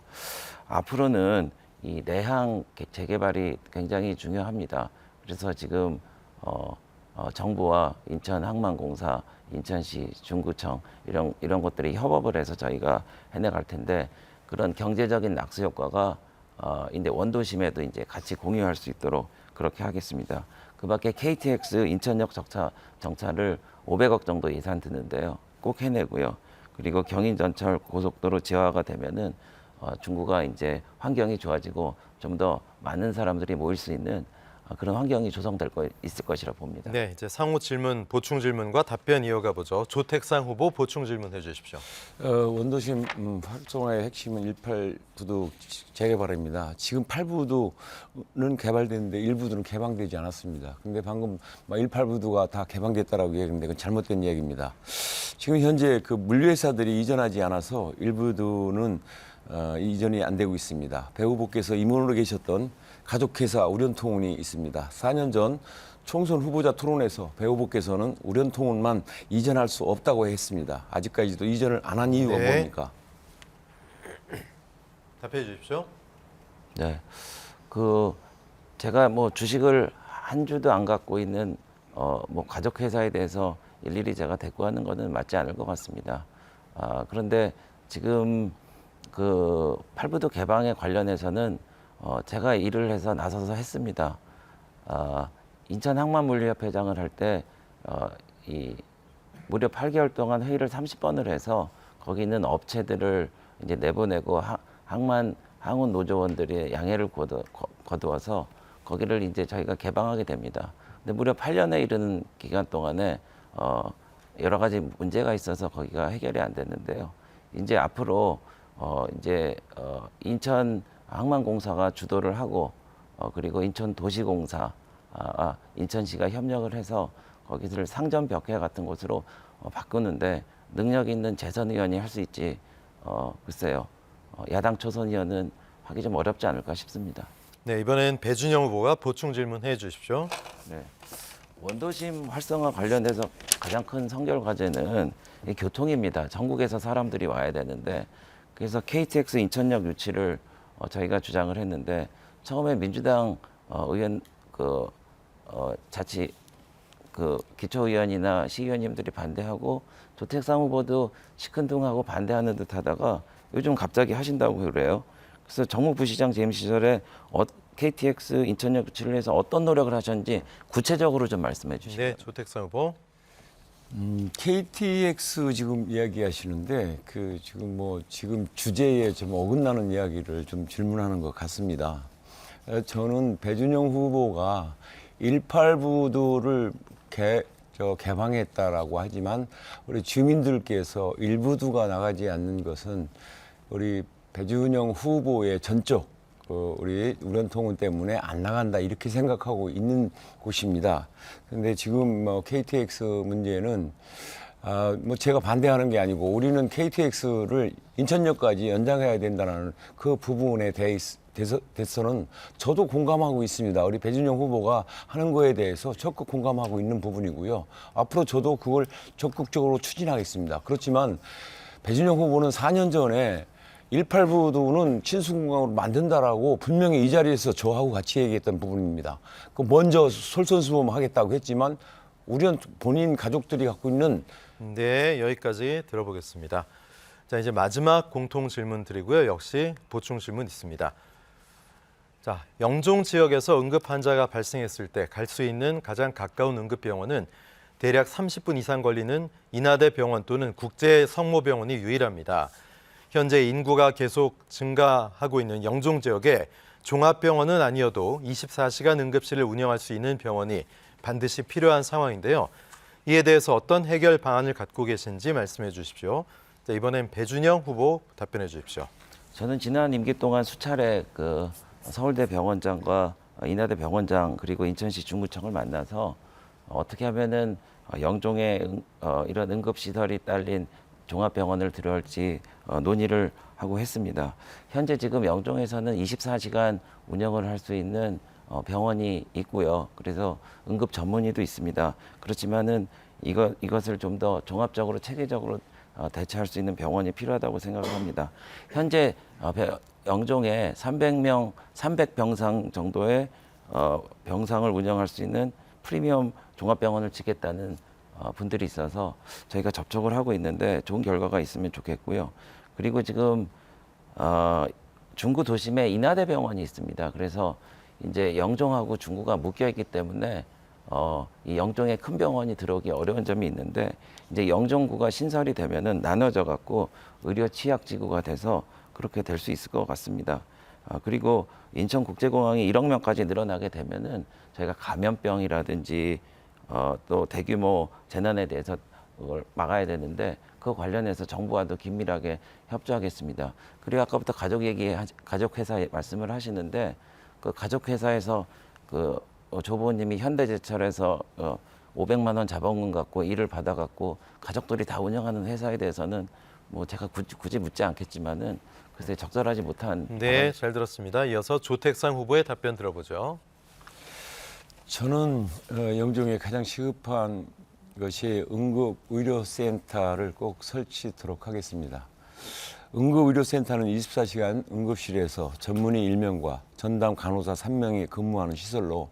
앞으로는 이 내항 재개발이 굉장히 중요합니다. 그래서 지금 정부와 인천항만공사, 인천시, 중구청 이런 것들이 협업을 해서 저희가 해내갈 텐데 그런 경제적인 낙수 효과가 이제 원도심에도 이제 같이 공유할 수 있도록 그렇게 하겠습니다. 그밖에 KTX 인천역 정차를 500억 정도 예산 드는데요. 꼭 해내고요. 그리고 경인전철 고속도로 지하화가 되면은 중구가 이제 환경이 좋아지고 좀 더 많은 사람들이 모일 수 있는 그런 환경이 조성될 있을 것이라 봅니다. 네, 이제 상호 질문, 보충 질문과 답변 이어가 보죠. 조택상 후보 보충 질문해 주십시오. 원도심 활성화의 핵심은 18부두 재개발입니다. 지금 8부두는 개발됐는데 1부두는 개방되지 않았습니다. 근데 방금 18부두가 다 개방됐다라고 얘기했는데 그건 잘못된 이야기입니다. 지금 현재 그 물류회사들이 이전하지 않아서 1부두는 이전이 안 되고 있습니다. 배 후보께서 임원으로 계셨던 가족회사 우련통운이 있습니다. 4년 전 총선 후보자 토론에서 배 후보께서는 우련통운만 이전할 수 없다고 했습니다. 아직까지도 이전을 안 한 이유가 네. 뭡니까? 답해 주십시오. 네, 제가 뭐 주식을 한 주도 안 갖고 있는 뭐 가족 회사에 대해서 일일이 제가 대꾸하는 것은 맞지 않을 것 같습니다. 그런데 지금 그 8부도 개방에 관련해서는 제가 일을 해서 나서서 했습니다. 인천항만물류협회장을 할 때 무려 8개월 동안 회의를 30번을 해서 거기 있는 업체들을 이제 내보내고 항운 노조원들이 양해를 거두어서 거기를 이제 저희가 개방하게 됩니다. 근데 무려 8년에 이르는 기간 동안에 여러 가지 문제가 있어서 거기가 해결이 안 됐는데요. 이제 앞으로 인천 항만공사가 주도를 하고 그리고 인천도시공사, 인천시가 협력을 해서 거기를 상점벽회 같은 곳으로 바꾸는데 능력 있는 재선 의원이 할 수 있지 글쎄요. 야당 초선 의원은 하기 좀 어렵지 않을까 싶습니다. 네, 이번엔 배준영 후보가 보충 질문해 주십시오. 네. 원도심 활성화 관련해서 가장 큰 선결 과제는 이 교통입니다. 전국에서 사람들이 와야 되는데 그래서 KTX 인천역 유치를 저희가 주장을 했는데 처음에 민주당 의원 자치 기초의원이나 시의원님들이 반대하고 조택상 후보도 시큰둥하고 반대하는 듯하다가 요즘 갑자기 하신다고 그래요. 그래서 정무 부시장 재임 시절에 KTX 인천역 유치를 해서 어떤 노력을 하셨는지 구체적으로 좀 말씀해 주시죠. 네, 조택상 후보. KTX 지금 이야기하시는데 지금 주제에 좀 어긋나는 이야기를 좀 질문하는 것 같습니다. 저는 배준영 후보가 18부두를 개방했다라고 하지만 우리 주민들께서 1부두가 나가지 않는 것은 우리 배준영 후보의 전적 우리 우련통운 때문에 안 나간다 이렇게 생각하고 있는 곳입니다. 그런데 지금 KTX 문제는 제가 반대하는 게 아니고 우리는 KTX를 인천역까지 연장해야 된다는 그 부분에 대해서는 저도 공감하고 있습니다. 우리 배준영 후보가 하는 거에 대해서 적극 공감하고 있는 부분이고요. 앞으로 저도 그걸 적극적으로 추진하겠습니다. 그렇지만 배준영 후보는 4년 전에 18부두는 친수공항으로 만든다라고 분명히 이 자리에서 저하고 같이 얘기했던 부분입니다. 먼저 솔선수범하겠다고 했지만 우리는 본인 가족들이 갖고 있는 네, 여기까지 들어보겠습니다. 자, 이제 마지막 공통 질문 드리고요. 역시 보충 질문 있습니다. 자, 영종 지역에서 응급 환자가 발생했을 때 갈 수 있는 가장 가까운 응급병원은 대략 30분 이상 걸리는 인하대 병원 또는 국제 성모병원이 유일합니다. 현재 인구가 계속 증가하고 있는 영종 지역에 종합병원은 아니어도 24시간 응급실을 운영할 수 있는 병원이 반드시 필요한 상황인데요. 이에 대해서 어떤 해결 방안을 갖고 계신지 말씀해 주십시오. 자, 이번엔 배준영 후보 답변해 주십시오. 저는 지난 임기 동안 수차례 서울대 병원장과 인하대 병원장 그리고 인천시 중구청을 만나서 어떻게 하면은 영종에 이런 응급시설이 딸린 종합병원을 들어올지 논의를 하고 했습니다. 현재 지금 영종에서는 24시간 운영을 할 수 있는 병원이 있고요. 그래서 응급 전문의도 있습니다. 그렇지만은 이것을 좀 더 종합적으로 체계적으로 대처할 수 있는 병원이 필요하다고 생각합니다. 현재 영종에 300병상 정도의 병상을 운영할 수 있는 프리미엄 종합병원을 짓겠다는 분들이 있어서 저희가 접촉을 하고 있는데 좋은 결과가 있으면 좋겠고요. 그리고 지금 중구 도심에 인하대 병원이 있습니다. 그래서 이제 영종하고 중구가 묶여 있기 때문에 이 영종에 큰 병원이 들어오기 어려운 점이 있는데 이제 영종구가 신설이 되면은 나눠져 갖고 의료 취약지구가 돼서 그렇게 될 수 있을 것 같습니다. 그리고 인천국제공항이 1억 명까지 늘어나게 되면은 저희가 감염병이라든지 또 대규모 재난에 대해서 그걸 막아야 되는데 그 관련해서 정부와도 긴밀하게 협조하겠습니다. 그리고 아까부터 가족회사 말씀을 하시는데 그 가족회사에서 조 부모님이 현대제철에서 500만 원 자본금 갖고 일을 받아갖고 가족들이 다 운영하는 회사에 대해서는 뭐 제가 굳이 묻지 않겠지만은 글쎄 적절하지 못한 네, 잘 들었습니다. 이어서 조택상 후보의 답변 들어보죠. 저는 영종에 가장 시급한 것이 응급의료센터를 꼭 설치하도록 하겠습니다. 응급의료센터는 24시간 응급실에서 전문의 1명과 전담 간호사 3명이 근무하는 시설로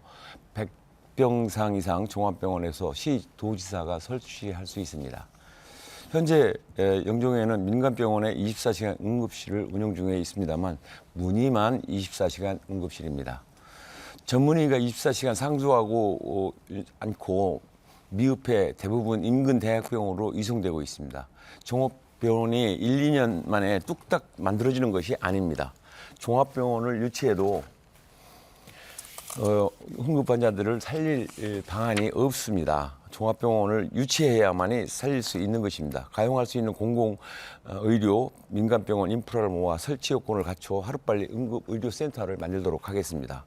100병상 이상 종합병원에서 시도지사가 설치할 수 있습니다. 현재 영종에는 민간병원에 24시간 응급실을 운영 중에 있습니다만 문의만 24시간 응급실입니다. 전문의가 24시간 상주하고 않고 미흡해 대부분 인근 대학병원으로 이송되고 있습니다. 종합병원이 1, 2년 만에 뚝딱 만들어지는 것이 아닙니다. 종합병원을 유치해도 응급 환자들을 살릴 방안이 없습니다. 종합병원을 유치해야만이 살릴 수 있는 것입니다. 가용할 수 있는 공공의료 민간병원 인프라를 모아 설치 요건을 갖춰 하루빨리 응급의료센터를 만들도록 하겠습니다.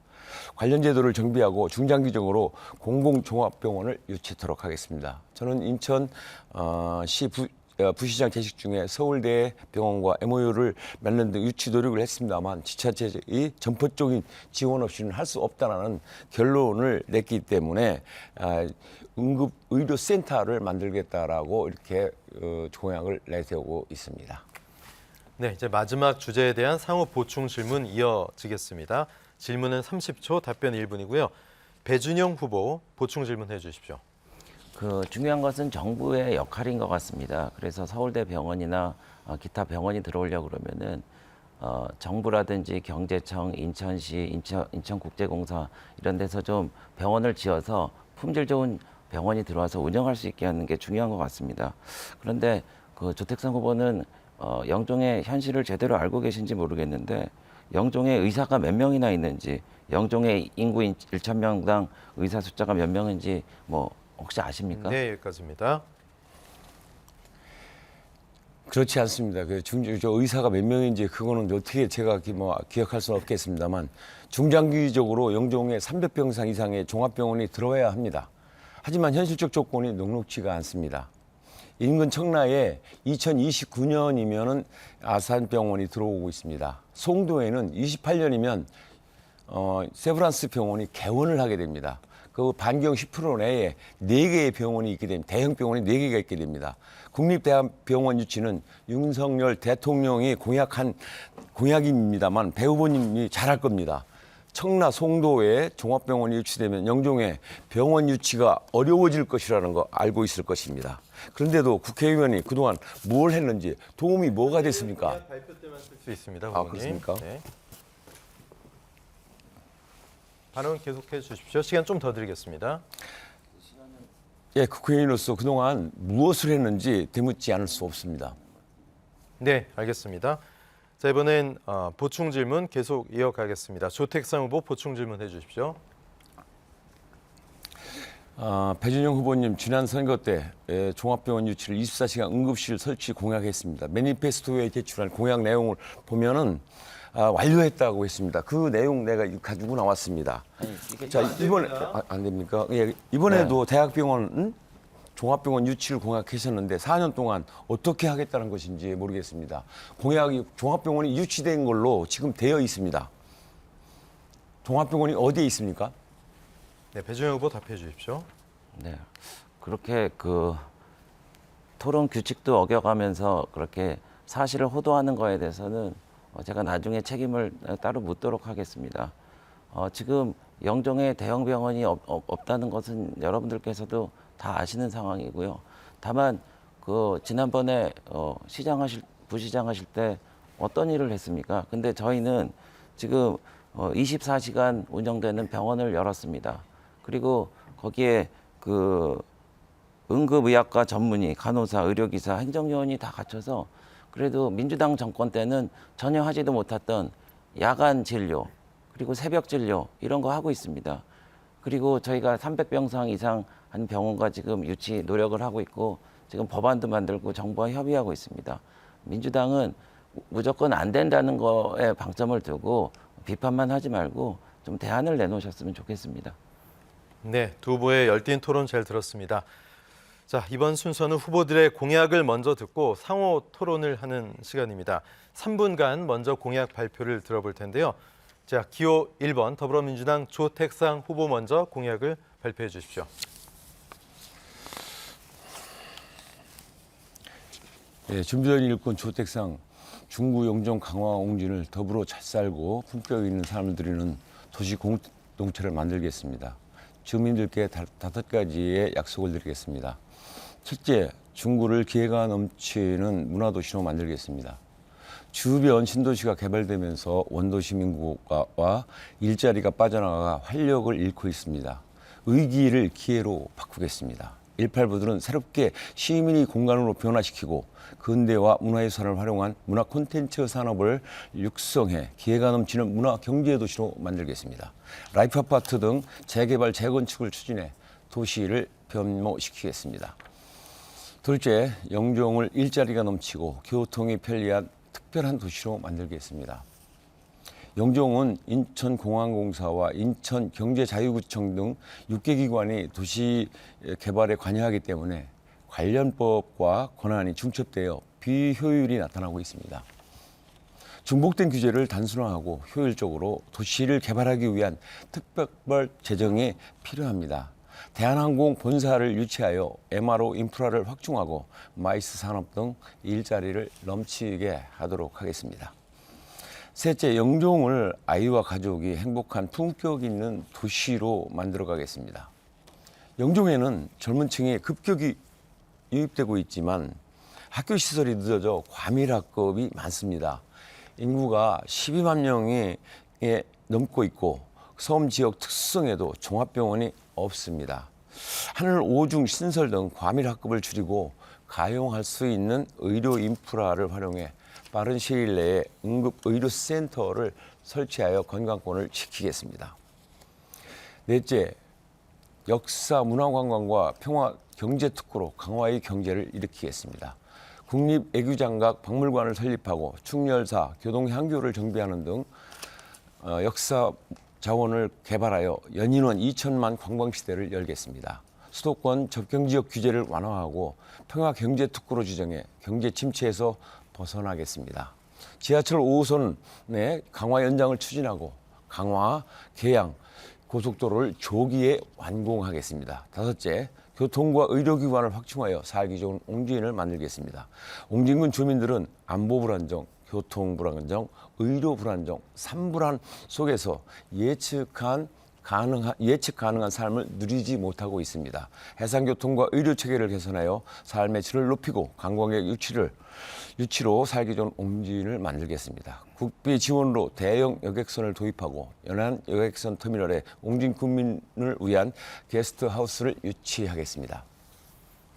관련 제도를 정비하고 중장기적으로 공공종합병원을 유치하도록 하겠습니다. 저는 인천시 부시장 재직 중에 서울대 병원과 MOU를 맺는 등 유치 노력을 했습니다만 지자체의 전폭적인 지원 없이는 할 수 없다는 결론을 냈기 때문에 응급의료센터를 만들겠다라고 이렇게 공약을 내세우고 있습니다. 네, 이제 마지막 주제에 대한 상호 보충 질문 이어지겠습니다. 질문은 30초, 답변 1분이고요. 배준영 후보 보충 질문해 주십시오. 중요한 것은 정부의 역할인 것 같습니다. 그래서 서울대 병원이나 기타 병원이 들어오려고 그러면은 정부라든지 경제청, 인천시, 인천국제공사 이런 데서 좀 병원을 지어서 품질 좋은 병원이 들어와서 운영할 수 있게 하는 게 중요한 것 같습니다. 그런데 조택상 후보는 영종의 현실을 제대로 알고 계신지 모르겠는데 영종에 의사가 몇 명이나 있는지, 영종의 인구 1,000명당 의사 숫자가 몇 명인지 뭐 혹시 아십니까? 네, 여기까지입니다. 그렇지 않습니다. 저 의사가 몇 명인지 그거는 어떻게 제가 기억할 수는 없겠습니다만 중장기적으로 영종에 300병상 이상의 종합병원이 들어와야 합니다. 하지만 현실적 조건이 녹록지가 않습니다. 인근 청라에 2029년이면은 아산병원이 들어오고 있습니다. 송도에는 28년이면 세브란스 병원이 개원을 하게 됩니다. 그 반경 10% 내에 4개의 병원이 있게 됩니다. 대형 병원이 4개가 있게 됩니다. 국립대학병원 유치는 윤석열 대통령이 공약한 공약입니다만 배 후보님이 잘할 겁니다. 청라 송도에 종합병원이 유치되면 영종에 병원 유치가 어려워질 것이라는 거 알고 있을 것입니다. 그런데도 국회의원이 그동안 뭘 했는지 도움이 뭐가 됐습니까? 발표 때만 쓸 수 있습니다. 아, 후보님. 그렇습니까? 네. 발언 계속해 주십시오. 시간 좀 더 드리겠습니다. 예, 국회의원으로서 그동안 무엇을 했는지 되묻지 않을 수 없습니다. 네, 알겠습니다. 자, 이번엔 보충 질문 계속 이어가겠습니다. 조택상 후보 보충 질문 해주십시오. 배준영 후보님 지난 선거 때 종합병원 유치를 24시간 응급실 설치 공약했습니다. 매니페스토에 제출한 공약 내용을 보면은 완료했다고 했습니다. 그 내용 내가 가지고 나왔습니다. 아니, 이게 자, 이번에 안 됩니까? 예, 이번에도 네. 대학병원 종합병원 유치를 공약하셨는데 4년 동안 어떻게 하겠다는 것인지 모르겠습니다. 공약이 종합병원이 유치된 걸로 지금 되어 있습니다. 종합병원이 어디에 있습니까? 네, 배준영 후보 답해 주십시오. 네, 그렇게 그 토론 규칙도 어겨가면서 그렇게 사실을 호도하는 거에 대해서는 제가 나중에 책임을 따로 묻도록 하겠습니다. 지금 영종에 대형 병원이 없다는 것은 여러분들께서도 다 아시는 상황이고요. 다만 그 지난번에 부시장 하실 때 어떤 일을 했습니까? 근데 저희는 지금 24시간 운영되는 병원을 열었습니다. 그리고 거기에 그 응급의학과 전문의, 간호사, 의료기사, 행정요원이 다 갖춰서 그래도 민주당 정권 때는 전혀 하지도 못했던 야간 진료, 그리고 새벽 진료 이런 거 하고 있습니다. 그리고 저희가 300병상 이상 한 병원과 지금 유치 노력을 하고 있고 지금 법안도 만들고 정부와 협의하고 있습니다. 민주당은 무조건 안 된다는 거에 방점을 두고 비판만 하지 말고 좀 대안을 내놓으셨으면 좋겠습니다. 네, 두 후보의 열띤 토론 잘 들었습니다. 자, 이번 순서는 후보들의 공약을 먼저 듣고 상호 토론을 하는 시간입니다. 3분간 먼저 공약 발표를 들어볼 텐데요. 자, 기호 1번 더불어민주당 조택상 후보 먼저 공약을 발표해 주십시오. 예, 준비된 일꾼 조택상 중구 영종 강화 옹진을 더불어 잘 살고 품격 있는 삶을 드리는 도시 공동체를 만들겠습니다. 주민들께 5가지의 약속을 드리겠습니다. 첫째, 중구를 기회가 넘치는 문화도시로 만들겠습니다. 주변 신도시가 개발되면서 원도시 인구와 일자리가 빠져나가 활력을 잃고 있습니다. 위기를 기회로 바꾸겠습니다. 18부들은 새롭게 시민이 공간으로 변화시키고 근대와 문화유산을 활용한 문화 콘텐츠 산업을 육성해 기회가 넘치는 문화 경제 도시로 만들겠습니다. 라이프 아파트 등 재개발 재건축을 추진해 도시를 변모시키겠습니다. 둘째, 영종을 일자리가 넘치고 교통이 편리한 특별한 도시로 만들겠습니다. 영종은 인천공항공사와 인천경제자유구청 등 6개 기관이 도시 개발에 관여하기 때문에 관련 법과 권한이 중첩되어 비효율이 나타나고 있습니다. 중복된 규제를 단순화하고 효율적으로 도시를 개발하기 위한 특별 재정이 필요합니다. 대한항공 본사를 유치하여 MRO 인프라를 확충하고 마이스 산업 등 일자리를 넘치게 하도록 하겠습니다. 셋째, 영종을 아이와 가족이 행복한 품격 있는 도시로 만들어 가겠습니다. 영종에는 젊은 층이 급격히 유입되고 있지만 학교 시설이 늦어져 과밀학급이 많습니다. 인구가 12만 명이 넘고 있고 섬 지역 특성에도 종합병원이 없습니다. 하늘 5중 신설 등 과밀학급을 줄이고 가용할 수 있는 의료 인프라를 활용해 빠른 시일 내에 응급의료센터를 설치하여 건강권을 지키겠습니다. 넷째, 역사 문화관광과 평화 경제특구로 강화의 경제를 일으키겠습니다. 국립애교장각 박물관을 설립하고 충렬사, 교동향교를 정비하는 등 역사 자원을 개발하여 연인원 2천만 관광시대를 열겠습니다. 수도권 접경지역 규제를 완화하고 평화경제특구로 지정해 경제 침체에서 벗어나겠습니다. 지하철 5호선의 강화 연장을 추진하고 강화, 계양, 고속도로를 조기에 완공하겠습니다. 다섯째, 교통과 의료기관을 확충하여 살기 좋은 옹진을 만들겠습니다. 옹진군 주민들은 안보 불안정, 교통 불안정, 의료 불안정, 산불안 속에서 예측 가능한 삶을 누리지 못하고 있습니다. 해상교통과 의료 체계를 개선하여 삶의 질을 높이고 관광객 유치로 살기 좋은 옹진을 만들겠습니다. 국비 지원으로 대형 여객선을 도입하고 연안 여객선 터미널에 옹진 국민을 위한 게스트하우스를 유치하겠습니다.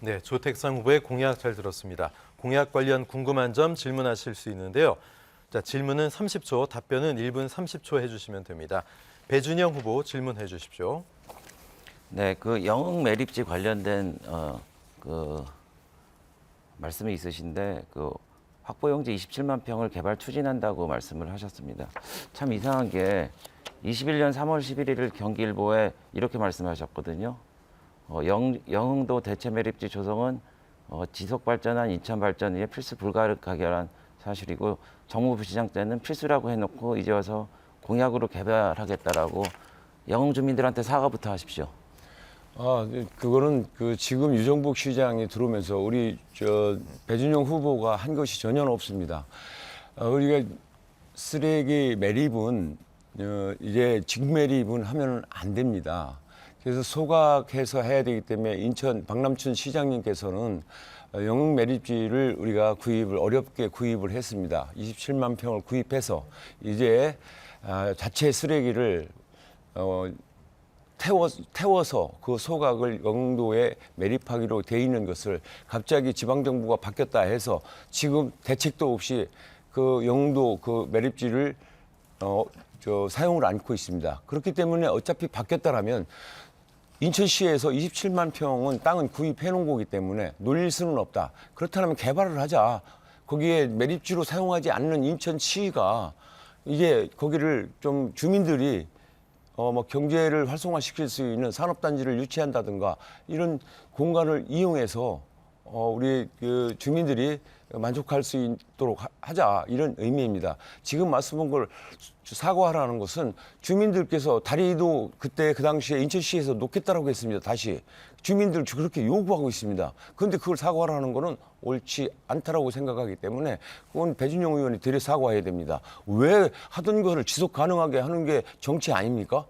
네, 조택상 후보의 공약 잘 들었습니다. 공약 관련 궁금한 점 질문하실 수 있는데요. 자, 질문은 30초, 답변은 1분 30초 해주시면 됩니다. 배준영 후보 질문해 주십시오. 네, 그 영흥 매립지 관련된 그 말씀이 있으신데 그 확보용지 27만 평을 개발 추진한다고 말씀을 하셨습니다. 참 이상한 게 21년 3월 11일 경기일보에 이렇게 말씀하셨거든요. 영흥도 대체 매립지 조성은 지속 발전한 인천 발전에 필수 불가하게란 사실이고 정무부 시장 때는 필수라고 해놓고 이제 와서 공약으로 개발하겠다라고 영흥 주민들한테 사과부터 하십시오. 그거는 지금 유정복 시장이 들어오면서 우리 배준영 후보가 한 것이 전혀 없습니다. 우리가 쓰레기 매립은 이제 직매립은 하면 안 됩니다. 그래서 소각해서 해야 되기 때문에 인천 박남춘 시장님께서는 영흥 매립지를 우리가 어렵게 구입을 했습니다. 27만 평을 구입해서 이제 자체 쓰레기를 태워서 그 소각을 영흥도에 매립하기로 돼 있는 것을 갑자기 지방정부가 바뀌었다 해서 지금 대책도 없이 그 영흥도 그 매립지를 사용을 않고 있습니다. 그렇기 때문에 어차피 바뀌었다라면 인천시에서 27만 평은 땅은 구입해 놓은 거기 때문에 놀릴 수는 없다. 그렇다면 개발을 하자. 거기에 매립지로 사용하지 않는 인천시가 이제 거기를 좀 주민들이 경제를 활성화시킬 수 있는 산업단지를 유치한다든가 이런 공간을 이용해서 우리 그 주민들이 만족할 수 있도록 하자 이런 의미입니다. 지금 말씀한 걸 사과하라는 것은 주민들께서 다리도 그때 그 당시에 인천시에서 놓겠다라고 했습니다. 다시 주민들 그렇게 요구하고 있습니다. 그런데 그걸 사과하라는 거는 옳지 않다라고 생각하기 때문에 그건 배준영 의원이 되려 사과해야 됩니다. 왜 하던 것을 지속 가능하게 하는 게 정치 아닙니까?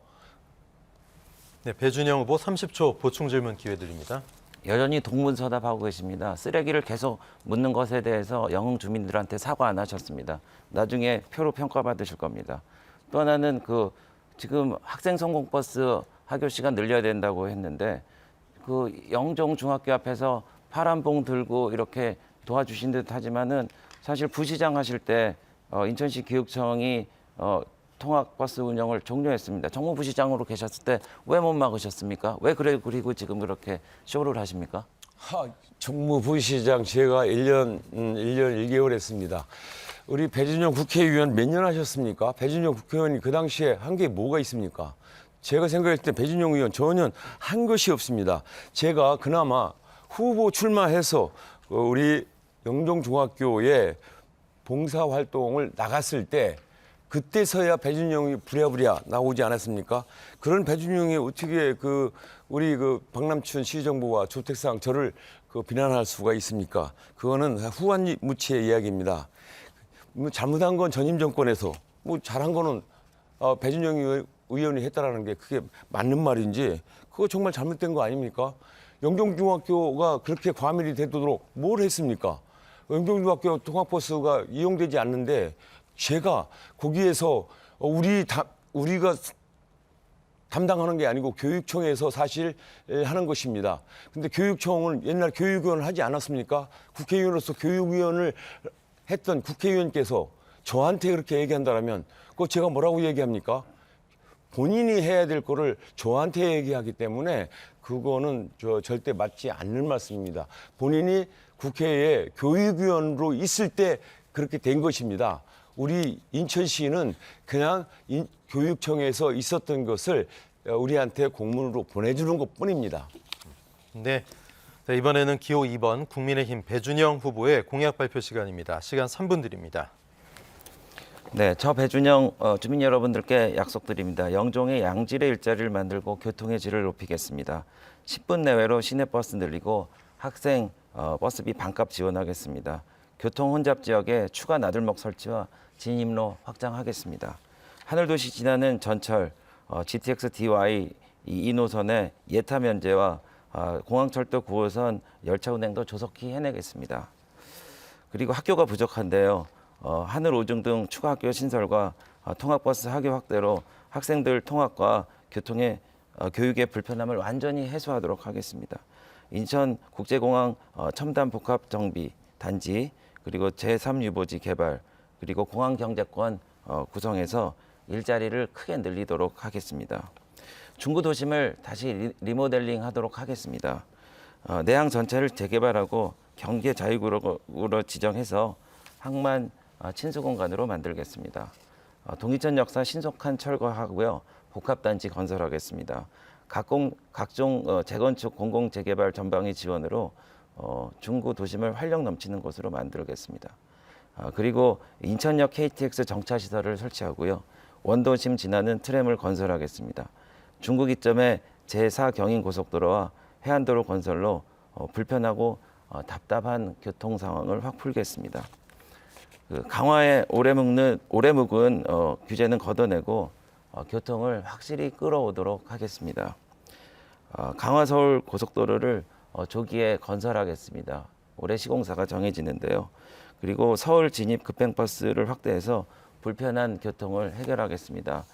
네, 배준영 후보 30초 보충 질문 기회 드립니다. 여전히 동문서답하고 계십니다. 쓰레기를 계속 묻는 것에 대해서 영흥 주민들한테 사과 안 하셨습니다. 나중에 표로 평가받으실 겁니다. 또 하나는 지금 학생 성공버스 하교 시간 늘려야 된다고 했는데 그 영종 중학교 앞에서 파란 봉 들고 이렇게 도와주신 듯 하지만은 사실 부시장 하실 때 인천시 교육청이 통학버스 운영을 종료했습니다. 정무부시장으로 계셨을 때 왜 못 막으셨습니까? 왜 그리고 지금 그렇게 쇼를 하십니까? 정무부시장 제가 1년 1개월 했습니다. 우리 배준영 국회의원 몇 년 하셨습니까? 배준영 국회의원이 그 당시에 한 게 뭐가 있습니까? 제가 생각했을 때 배준영 의원 전혀 한 것이 없습니다. 제가 그나마 후보 출마해서 우리 영종중학교에 봉사활동을 나갔을 때 그때서야 배준영이 부랴부랴 나오지 않았습니까? 그런 배준영이 어떻게 우리 박남춘 시정부와 조택상 저를 비난할 수가 있습니까? 그거는 후한무치의 이야기입니다. 잘못한 건 전임 정권에서 잘한 거는 배준영 의원이 했다라는 게 그게 맞는 말인지 그거 정말 잘못된 거 아닙니까? 영종중학교가 그렇게 과밀이 되도록 뭘 했습니까? 영종중학교 통학버스가 이용되지 않는데 제가 거기에서 우리가 담당하는 게 아니고 교육청에서 사실 하는 것입니다. 근데 교육청은 옛날 교육위원을 하지 않았습니까? 국회의원으로서 교육위원을 했던 국회의원께서 저한테 그렇게 얘기한다면 그거 제가 뭐라고 얘기합니까? 본인이 해야 될 거를 저한테 얘기하기 때문에 그거는 절대 맞지 않는 말씀입니다. 본인이 국회에 교육위원으로 있을 때 그렇게 된 것입니다. 우리 인천시는 그냥 교육청에서 있었던 것을 우리한테 공문으로 보내주는 것뿐입니다. 네, 자, 이번에는 기호 2번 국민의힘 배준영 후보의 공약 발표 시간입니다. 시간 3분 드립니다. 네, 저 배준영 주민 여러분들께 약속드립니다. 영종의 양질의 일자리를 만들고 교통의 질을 높이겠습니다. 10분 내외로 시내버스 늘리고 학생 버스비 반값 지원하겠습니다. 교통 혼잡 지역에 추가 나들목 설치와 진입로 확장하겠습니다. 하늘도시 지나는 전철 GTX DY 이 노선의 예타 면제와 공항철도 9호선 열차 운행도 조속히 해내겠습니다. 그리고 학교가 부족한데요. 하늘 5중 등 추가 학교 신설과 통학버스 학교 확대로 학생들 통학과 교육의 불편함을 완전히 해소하도록 하겠습니다. 인천국제공항 첨단 복합 정비 단지 그리고 제3유보지 개발 그리고 공항 경제권 구성해서 일자리를 크게 늘리도록 하겠습니다. 중구 도심을 다시 리모델링 하도록 하겠습니다. 내항 전체를 재개발하고 경계 자유구역으로 지정해서 항만 친수 공간으로 만들겠습니다. 동이천 역사 신속한 철거하고요. 복합단지 건설하겠습니다. 각종 재건축 공공 재개발 전방위 지원으로 중구 도심을 활력 넘치는 곳으로 만들겠습니다. 그리고 인천역 KTX 정차 시설을 설치하고요. 원도심 지나는 트램을 건설하겠습니다. 중구 기점에 제4 경인 고속도로와 해안도로 건설로 불편하고 답답한 교통 상황을 확 풀겠습니다. 강화의 오래 묵은 규제는 걷어내고 교통을 확실히 끌어오도록 하겠습니다. 강화 서울 고속도로를 조기에 건설하겠습니다. 올해 시공사가 정해지는데요. 그리고 서울 진입 급행버스를 확대해서 불편한 교통을 해결하겠습니다.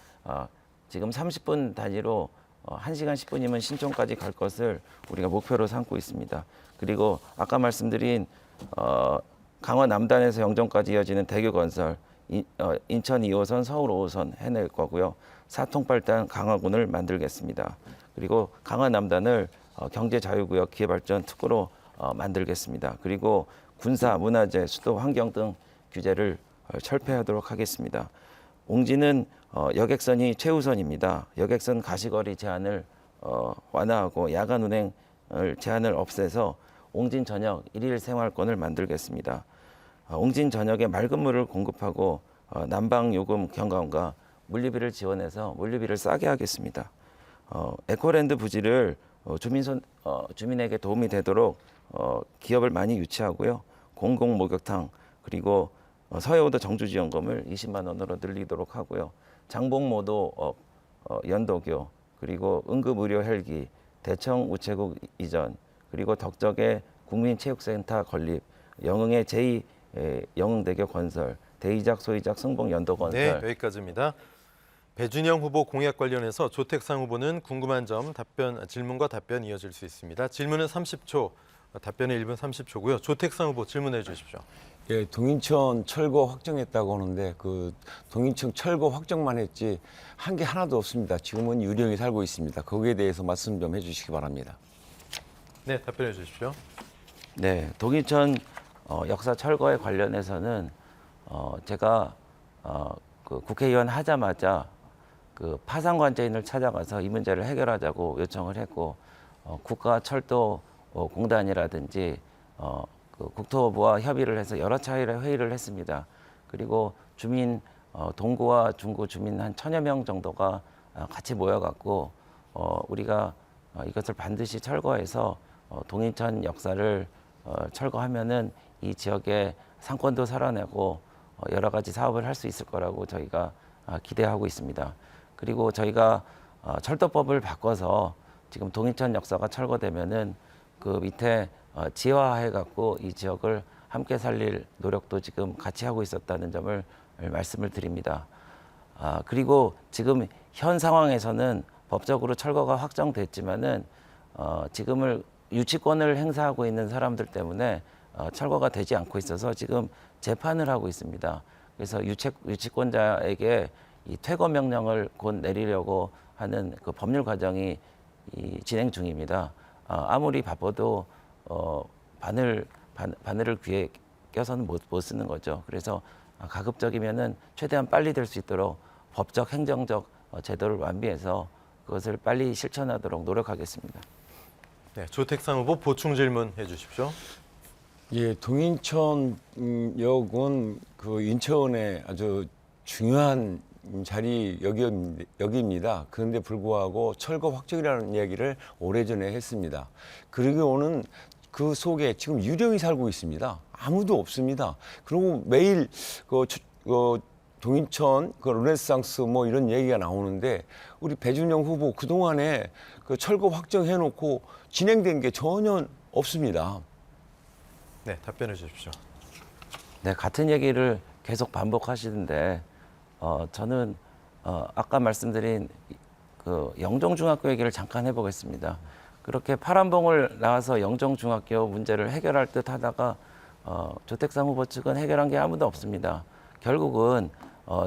지금 30분 단위로 1시간 10분이면 신촌까지 갈 것을 우리가 목표로 삼고 있습니다. 그리고 아까 말씀드린 강화 남단에서 영종까지 이어지는 대교 건설, 인천 2호선, 서울 5호선 해낼 거고요. 사통발단 강화군을 만들겠습니다. 그리고 강화 남단을 경제자유구역 기회발전 특구로 만들겠습니다. 그리고 군사, 문화재, 수도, 환경 등 규제를 철폐하도록 하겠습니다. 옹진은 여객선이 최우선입니다. 여객선 가시거리 제한을 완화하고 야간 운행을 제한을 없애서 옹진 전역 1일 생활권을 만들겠습니다. 옹진 전역에 맑은 물을 공급하고 난방 요금 경감과 물류비를 지원해서 물류비를 싸게 하겠습니다. 에코랜드 부지를 주민에게 도움이 되도록 기업을 많이 유치하고요. 공공 목욕탕 그리고 서해오도 정주지원금을 20만 원으로 늘리도록 하고요. 장봉모도 연도교 그리고 응급의료 헬기 대청 우체국 이전 그리고 덕적의 국민체육센터 건립 영흥의 제2영흥대교 건설 대이작 소이작 승봉 연도 건설 네, 여기까지입니다. 배준영 후보 공약 관련해서 조택상 후보는 궁금한 점 질문과 답변 이어질 수 있습니다. 질문은 30초, 답변은 1분 30초고요. 조택상 후보 질문해 주십시오. 예, 동인천 철거 확정했다고 하는데 그 동인천 철거 확정만 했지 한 게 하나도 없습니다. 지금은 유령이 살고 있습니다. 거기에 대해서 말씀 좀 해주시기 바랍니다. 네, 답변해 주십시오. 네, 동인천 역사 철거에 관련해서는 제가 그 국회의원 하자마자 그 파상관제인을 찾아가서 이 문제를 해결하자고 요청을 했고 국가철도공단이라든지 그 국토부와 협의를 해서 여러 차례 회의를 했습니다. 그리고 주민 동구와 중구 주민 한 1,000여 명 정도가 같이 모여갖고 우리가 이것을 반드시 철거해서 동인천 역사를 철거하면은 이 지역의 상권도 살아내고 여러 가지 사업을 할 수 있을 거라고 저희가 기대하고 있습니다. 그리고 저희가 철도법을 바꿔서 지금 동인천 역사가 철거되면은 그 밑에 지화해 갖고 이 지역을 함께 살릴 노력도 지금 같이 하고 있었다는 점을 말씀을 드립니다. 그리고 지금 현 상황에서는 법적으로 철거가 확정됐지만은 지금을 유치권을 행사하고 있는 사람들 때문에 철거가 되지 않고 있어서 지금 재판을 하고 있습니다. 그래서 유치권자에게 이 퇴거 명령을 곧 내리려고 하는 그 법률 과정이 진행 중입니다. 아무리 바빠도 바늘을 귀에 껴서는 못 쓰는 거죠. 그래서 가급적이면은 최대한 빨리 될 수 있도록 법적, 행정적 제도를 완비해서 그것을 빨리 실천하도록 노력하겠습니다. 네, 조택상 후보 보충 질문 해주십시오. 예, 동인천 역은 그 인천의 아주 중요한 여기입니다. 그런데 불구하고 철거 확정이라는 이야기를 오래전에 했습니다. 그러고는 그 속에 지금 유령이 살고 있습니다. 아무도 없습니다. 그리고 매일 동인천 르네상스 뭐 이런 얘기가 나오는데 우리 배준영 후보 그동안에 그 철거 확정해놓고 진행된 게 전혀 없습니다. 네, 답변해 주십시오. 네, 같은 얘기를 계속 반복하시는데 저는 아까 말씀드린 그 영종중학교 얘기를 잠깐 해보겠습니다. 그렇게 파란봉을 나와서 영종중학교 문제를 해결할 듯 하다가 조택상 후보 측은 해결한 게 아무도 없습니다. 결국은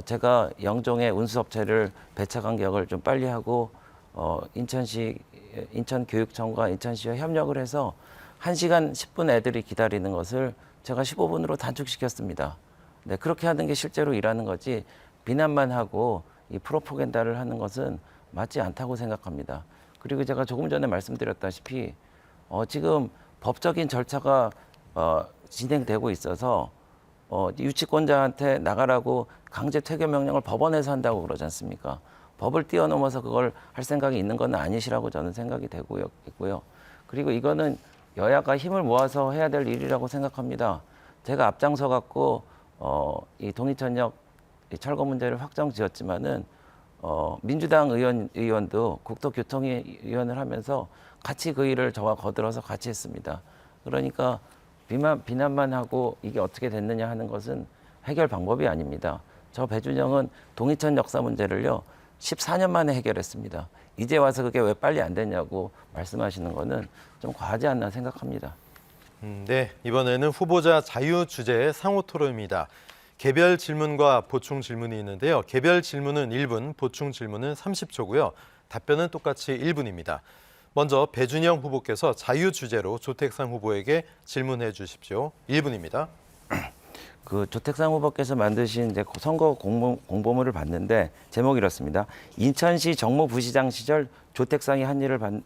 제가 영종의 운수업체를 배차 간격을 좀 빨리 하고 인천교육청과 인천시와 협력을 해서 1시간 10분 애들이 기다리는 것을 제가 15분으로 단축시켰습니다. 네, 그렇게 하는 게 실제로 일하는 거지 비난만 하고 이 프로포간다를 하는 것은 맞지 않다고 생각합니다. 그리고 제가 조금 전에 말씀드렸다시피 지금 법적인 절차가 진행되고 있어서 유치권자한테 나가라고 강제 퇴교 명령을 법원에서 한다고 그러지 않습니까? 법을 뛰어넘어서 그걸 할 생각이 있는 건 아니시라고 저는 생각이 되고 있고요. 그리고 이거는 여야가 힘을 모아서 해야 될 일이라고 생각합니다. 제가 앞장서 갖고 이 동이천역 철거 문제를 확정지었지만은 민주당 의원도 국토교통위원을 하면서 같이 그 일을 저와 거들어서 같이 했습니다. 그러니까 비난만 하고 이게 어떻게 됐느냐 하는 것은 해결 방법이 아닙니다. 저 배준영은 동이천 역사 문제를요 14년 만에 해결했습니다. 이제 와서 그게 왜 빨리 안 됐냐고 말씀하시는 거는 좀 과하지 않나 생각합니다. 네, 이번에는 후보자 자유 주제의 상호 토론입니다. 개별 질문과 보충 질문이 있는데요. 개별 질문은 1분, 보충 질문은 30초고요. 답변은 똑같이 1분입니다. 먼저 배준영 후보께서 자유 주제로 조택상 후보에게 질문해 주십시오. 1분입니다. 그 조택상 후보께서 만드신 이제 선거 공보물을 봤는데 제목이 이렇습니다. 인천시 정무부시장 시절 조택상이 한 일을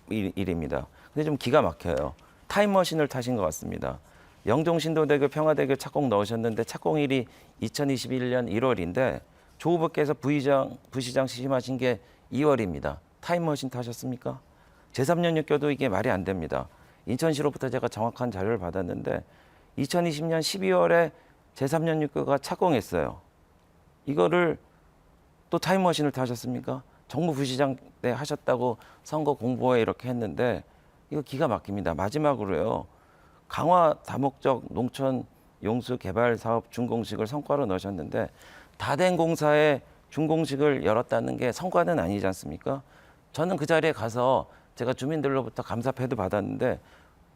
일입니다. 근데 좀 기가 막혀요. 타임머신을 타신 것 같습니다. 영종신도대교 평화대교 착공 넣으셨는데 착공일이 2021년 1월인데 조 후보께서 부시장 시임하신 게 2월입니다. 타임머신 타셨습니까? 제3연육교도 이게 말이 안 됩니다. 인천시로부터 제가 정확한 자료를 받았는데 2020년 12월에 제3연육교가 착공했어요. 이거를 또 타임머신을 타셨습니까? 정무부시장 때 하셨다고 선거 공보에 이렇게 했는데 이거 기가 막힙니다. 마지막으로요. 강화 다목적 농촌 용수 개발 사업 준공식을 성과로 넣으셨는데 다 된 공사에 준공식을 열었다는 게 성과는 아니지 않습니까? 저는 그 자리에 가서 제가 주민들로부터 감사패도 받았는데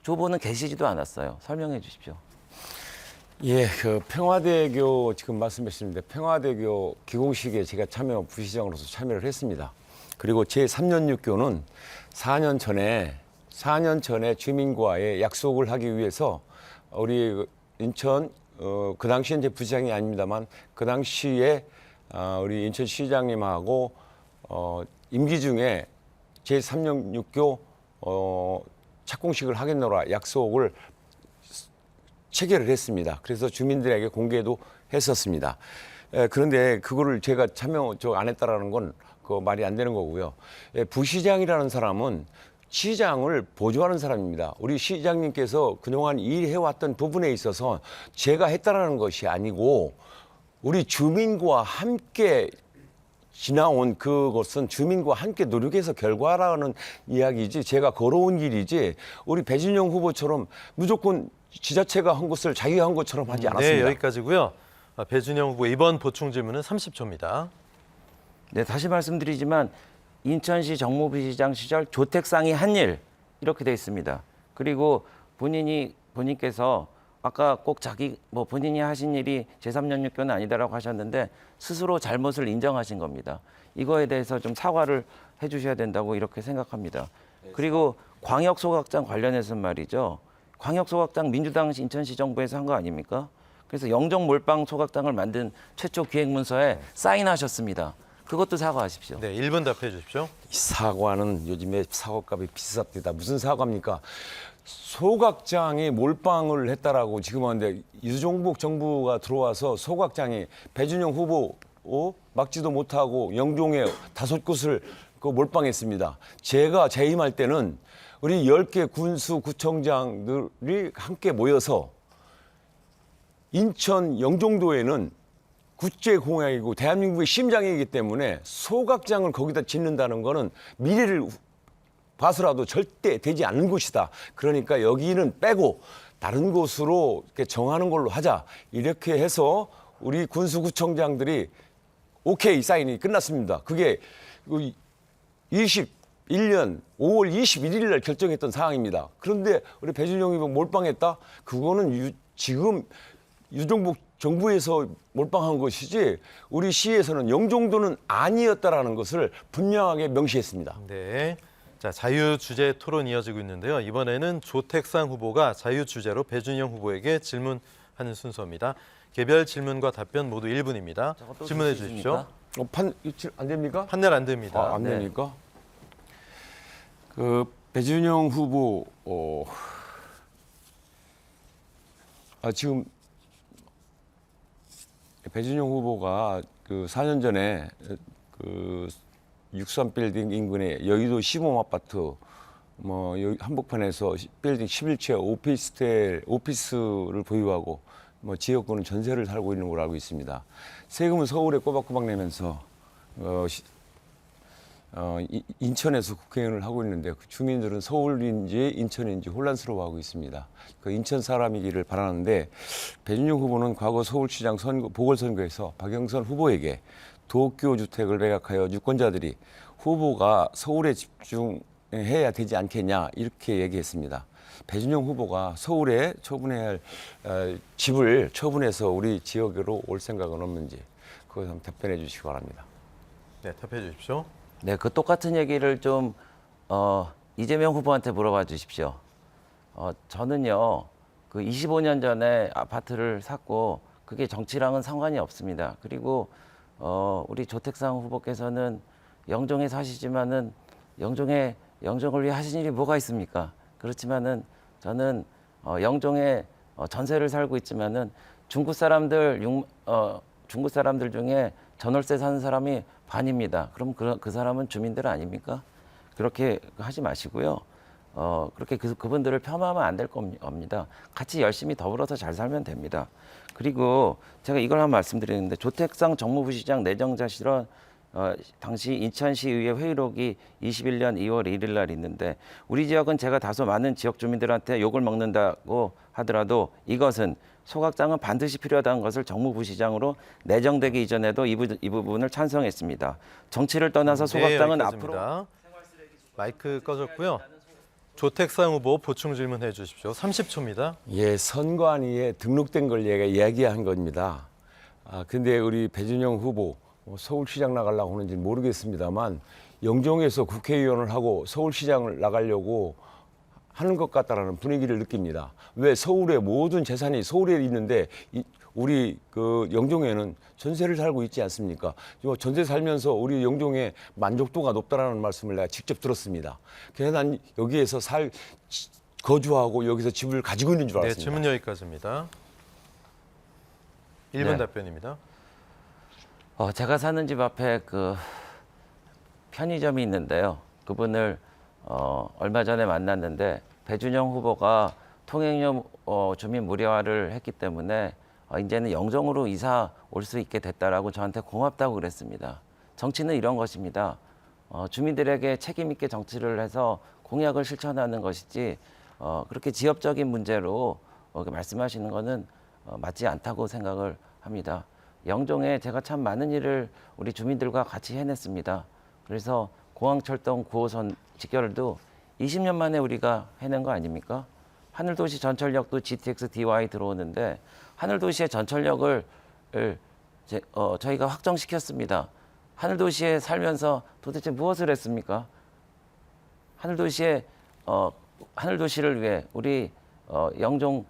조 후보는 계시지도 않았어요. 설명해 주십시오. 예, 그 평화대교 지금 말씀하셨는데 평화대교 기공식에 제가 부시장으로서 참여를 했습니다. 그리고 제3연육교는 4년 전에 주민과의 약속을 하기 위해서 우리 인천 그 당시에 이제 부시장이 아닙니다만 그 당시에 우리 인천시장님하고 임기 중에 제3연육교 착공식을 하겠노라 약속을 체결을 했습니다. 그래서 주민들에게 공개도 했었습니다. 그런데 그거를 제가 참여 안 했다라는 건 그 말이 안 되는 거고요. 부시장이라는 사람은 시장을 보조하는 사람입니다. 우리 시장님께서 그동안 일해왔던 부분에 있어서 제가 했다라는 것이 아니고 우리 주민과 함께 지나온 그것은 주민과 함께 노력해서 결과라는 이야기지 제가 걸어온 길이지 우리 배준영 후보처럼 무조건 지자체가 한 것을 자기가 한 것처럼 하지 않았습니다. 네, 여기까지고요. 배준영 후보 이번 보충 질문은 30초입니다. 네, 다시 말씀드리지만 인천시 정무부시장 시절 조택상이 한 일 이렇게 돼 있습니다. 그리고 본인께서 아까 꼭 본인이 하신 일이 제3연육교는 아니다라고 하셨는데 스스로 잘못을 인정하신 겁니다. 이거에 대해서 좀 사과를 해주셔야 된다고 이렇게 생각합니다. 그리고 광역소각장 관련해서는 말이죠. 광역소각장 민주당 인천시 정부에서 한 거 아닙니까? 그래서 영종 몰빵 소각장을 만든 최초 기획문서에 사인하셨습니다. 그것도 사과하십시오. 네, 1분 답해 주십시오. 이 사과는 요즘에 사과값이 비쌌습니다. 무슨 사과입니까? 소각장에 몰빵을 했다라고 지금 하는데 이수종국 정부가 들어와서 소각장에 배준영 후보 막지도 못하고 영종에 5곳을 몰빵했습니다. 제가 재임할 때는 우리 10개 군수구청장들이 함께 모여서 인천 영종도에는 국제공항이고 대한민국의 심장이기 때문에 소각장을 거기다 짓는다는 거는 미래를 봐서라도 절대 되지 않는 곳이다. 그러니까 여기는 빼고 다른 곳으로 이렇게 정하는 걸로 하자. 이렇게 해서 우리 군수구청장들이 오케이 사인이 끝났습니다. 그게 21년 5월 21일 날 결정했던 사항입니다. 그런데 우리 배준영 의원 몰빵했다? 그거는 지금 유정복 정부에서 몰빵한 것이지 우리 시에서는 영종도는 아니었다라는 것을 분명하게 명시했습니다. 네. 자, 자유주제 토론 이어지고 있는데요. 이번에는 조택상 후보가 자유주제로 배준영 후보에게 질문하는 순서입니다. 개별 질문과 답변 모두 1분입니다. 질문해 주십시오. 안 됩니까? 판넬 안 됩니다. 안 네. 됩니까? 그 배준영 후보 지금 배준영 후보가 그 4년 전에 그 63빌딩 인근의 여의도 시범 아파트 여기 한복판에서 빌딩 11채 오피스를 보유하고 지역구는 전세를 살고 있는 걸로 알고 있습니다. 세금은 서울에 꼬박꼬박 내면서 인천에서 국회의원을 하고 있는데 그 주민들은 서울인지 인천인지 혼란스러워하고 있습니다. 그 인천 사람이기를 바라는데 배준영 후보는 과거 서울시장 보궐선거에서 박영선 후보에게 도쿄 주택을 매각하여 유권자들이 후보가 서울에 집중해야 되지 않겠냐 이렇게 얘기했습니다. 배준영 후보가 서울에 처분해야 할 집을 처분해서 우리 지역으로 올 생각은 없는지 그것 한번 답변해 주시기 바랍니다. 네, 답해 주십시오. 네, 그 똑같은 얘기를 좀 이재명 후보한테 물어봐 주십시오. 저는요, 그 25년 전에 아파트를 샀고 그게 정치랑은 상관이 없습니다. 그리고 우리 조택상 후보께서는 영종에 사시지만은 영종을 위해 하신 일이 뭐가 있습니까? 그렇지만은 저는 영종에 전세를 살고 있지만은 중국 사람들 중에 전월세 사는 사람이 반입니다. 그럼 그 사람은 주민들 아닙니까? 그렇게 하지 마시고요. 그렇게 그분들을 폄하하면 안 될 겁니다. 같이 열심히 더불어서 잘 살면 됩니다. 그리고 제가 이걸 한번 말씀드리는데 조택상 정무부시장 내정자 실현 당시 인천시의회 회의록이 21년 2월 1일 날 있는데 우리 지역은 제가 다소 많은 지역 주민들한테 욕을 먹는다고 하더라도 이것은 소각장은 반드시 필요하다는 것을 정무부시장으로 내정되기 이전에도 이 부분을 찬성했습니다. 정치를 떠나서 소각장은 앞으로 마이크 꺼졌고요. 조택상 후보 보충 질문해 주십시오. 30초입니다. 예, 선관위에 등록된 걸 얘가 이야기한 겁니다. 근데 우리 배준영 후보 서울시장 나가려고 하는지 모르겠습니다만 영종에서 국회의원을 하고 서울시장을 나가려고 하는 것 같다라는 분위기를 느낍니다. 왜 서울의 모든 재산이 서울에 있는데 우리 그 영종에는 전세를 살고 있지 않습니까? 전세 살면서 우리 영종의 만족도가 높다라는 말씀을 내가 직접 들었습니다. 그래서 난 여기에서 거주하고 여기서 집을 가지고 있는 줄 네, 알았습니다. 질문 여기까지입니다. 1분 네. 답변입니다. 제가 사는 집 앞에 그 편의점이 있는데요. 그분을 얼마 전에 만났는데 배준영 후보가 통행료 주민 무료화를 했기 때문에 이제는 영종으로 이사 올 수 있게 됐다라고 저한테 고맙다고 그랬습니다. 정치는 이런 것입니다. 주민들에게 책임 있게 정치를 해서 공약을 실천하는 것이지 그렇게 지역적인 문제로 말씀하시는 것은 맞지 않다고 생각을 합니다. 영종에 제가 참 많은 일을 우리 주민들과 같이 해냈습니다. 그래서 공항철도 9호선 직결도 20년 만에 우리가 해낸 거 아닙니까? 하늘도시 전철역도 GTX DY 들어오는데 하늘도시의 전철역을 저희가 확정시켰습니다. 하늘도시에 살면서 도대체 무엇을 했습니까? 하늘도시를 위해 우리 영종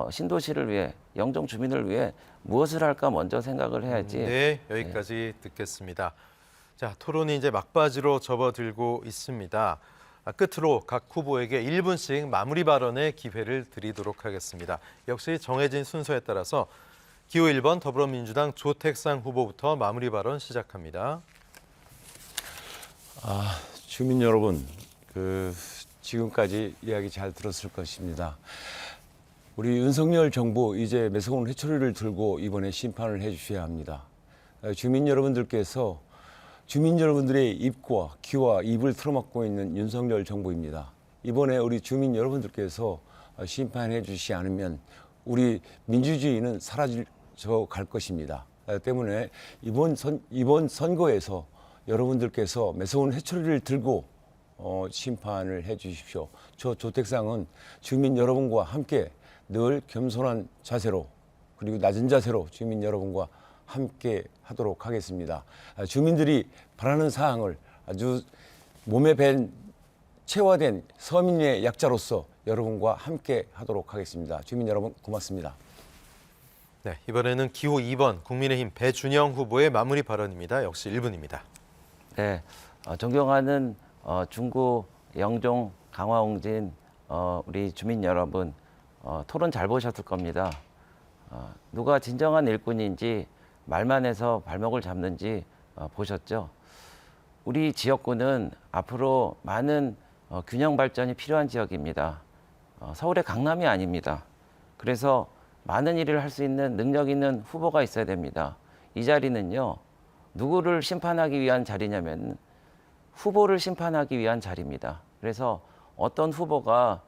신도시를 위해 영종 주민을 위해 무엇을 할까 먼저 생각을 해야지. 네, 여기까지 듣겠습니다. 자, 토론이 이제 막바지로 접어들고 있습니다. 끝으로 각 후보에게 1분씩 마무리 발언의 기회를 드리도록 하겠습니다. 역시 정해진 순서에 따라서 기호 1번 더불어민주당 조택상 후보부터 마무리 발언 시작합니다. 주민 여러분, 지금까지 이야기 잘 들었을 것입니다. 우리 윤석열 정부 이제 매서운 회초리를 들고 이번에 심판을 해주셔야 합니다. 주민 여러분들께서 주민 여러분들의 입과 귀와 입을 틀어막고 있는 윤석열 정부입니다. 이번에 우리 주민 여러분들께서 심판해 주시지 않으면 우리 민주주의는 사라져 갈 것입니다. 때문에 이번 선거에서 여러분들께서 매서운 회초리를 들고 심판을 해 주십시오. 저 조택상은 주민 여러분과 함께 늘 겸손한 자세로 그리고 낮은 자세로 주민 여러분과 함께 하도록 하겠습니다. 주민들이 바라는 사항을 아주 몸에 밴 체화된 서민의 약자로서 여러분과 함께 하도록 하겠습니다. 주민 여러분 고맙습니다. 네, 이번에는 기호 2번 국민의힘 배준영 후보의 마무리 발언입니다. 역시 1분입니다. 네, 존경하는 중구 영종 강화옹진 우리 주민 여러분, 토론 잘 보셨을 겁니다. 누가 진정한 일꾼인지 말만 해서 발목을 잡는지 보셨죠? 우리 지역구는 앞으로 많은 균형 발전이 필요한 지역입니다. 서울의 강남이 아닙니다. 그래서 많은 일을 할 수 있는 능력 있는 후보가 있어야 됩니다. 이 자리는요, 누구를 심판하기 위한 자리냐면 후보를 심판하기 위한 자리입니다. 그래서 어떤 후보가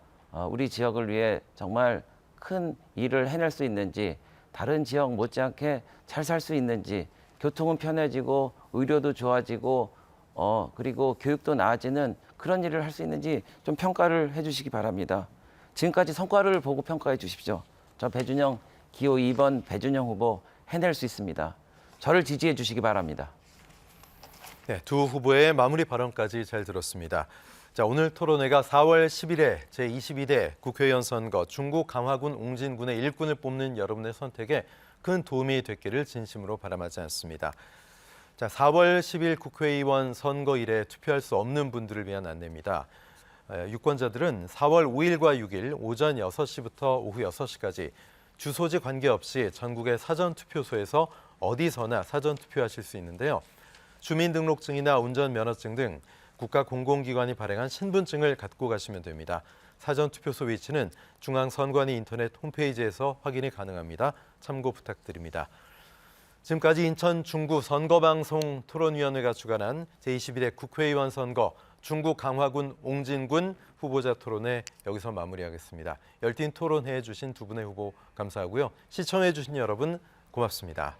우리 지역을 위해 정말 큰 일을 해낼 수 있는지, 다른 지역 못지않게 잘 살 수 있는지, 교통은 편해지고 의료도 좋아지고 그리고 교육도 나아지는 그런 일을 할 수 있는지 좀 평가를 해주시기 바랍니다. 지금까지 성과를 보고 평가해 주십시오. 저 배준영 기호 2번 배준영 후보 해낼 수 있습니다. 저를 지지해 주시기 바랍니다. 네, 두 후보의 마무리 발언까지 잘 들었습니다. 자, 오늘 토론회가 4월 10일에 제22대 국회의원 선거 중구 강화군 옹진군의 일꾼을 뽑는 여러분의 선택에 큰 도움이 됐기를 진심으로 바람하지 않습니다. 자, 4월 10일 국회의원 선거일에 투표할 수 없는 분들을 위한 안내입니다. 유권자들은 4월 5일과 6일 오전 6시부터 오후 6시까지 주소지 관계없이 전국의 사전투표소에서 어디서나 사전투표하실 수 있는데요. 주민등록증이나 운전면허증 등 국가 공공기관이 발행한 신분증을 갖고 가시면 됩니다. 사전투표소 위치는 중앙선관위 인터넷 홈페이지에서 확인이 가능합니다. 참고 부탁드립니다. 지금까지 인천 중구 선거방송 토론위원회가 주관한 제22대 국회의원 선거 중구 강화군 옹진군 후보자 토론회 여기서 마무리하겠습니다. 열띤 토론해 주신 두 분의 후보 감사하고요. 시청해 주신 여러분 고맙습니다.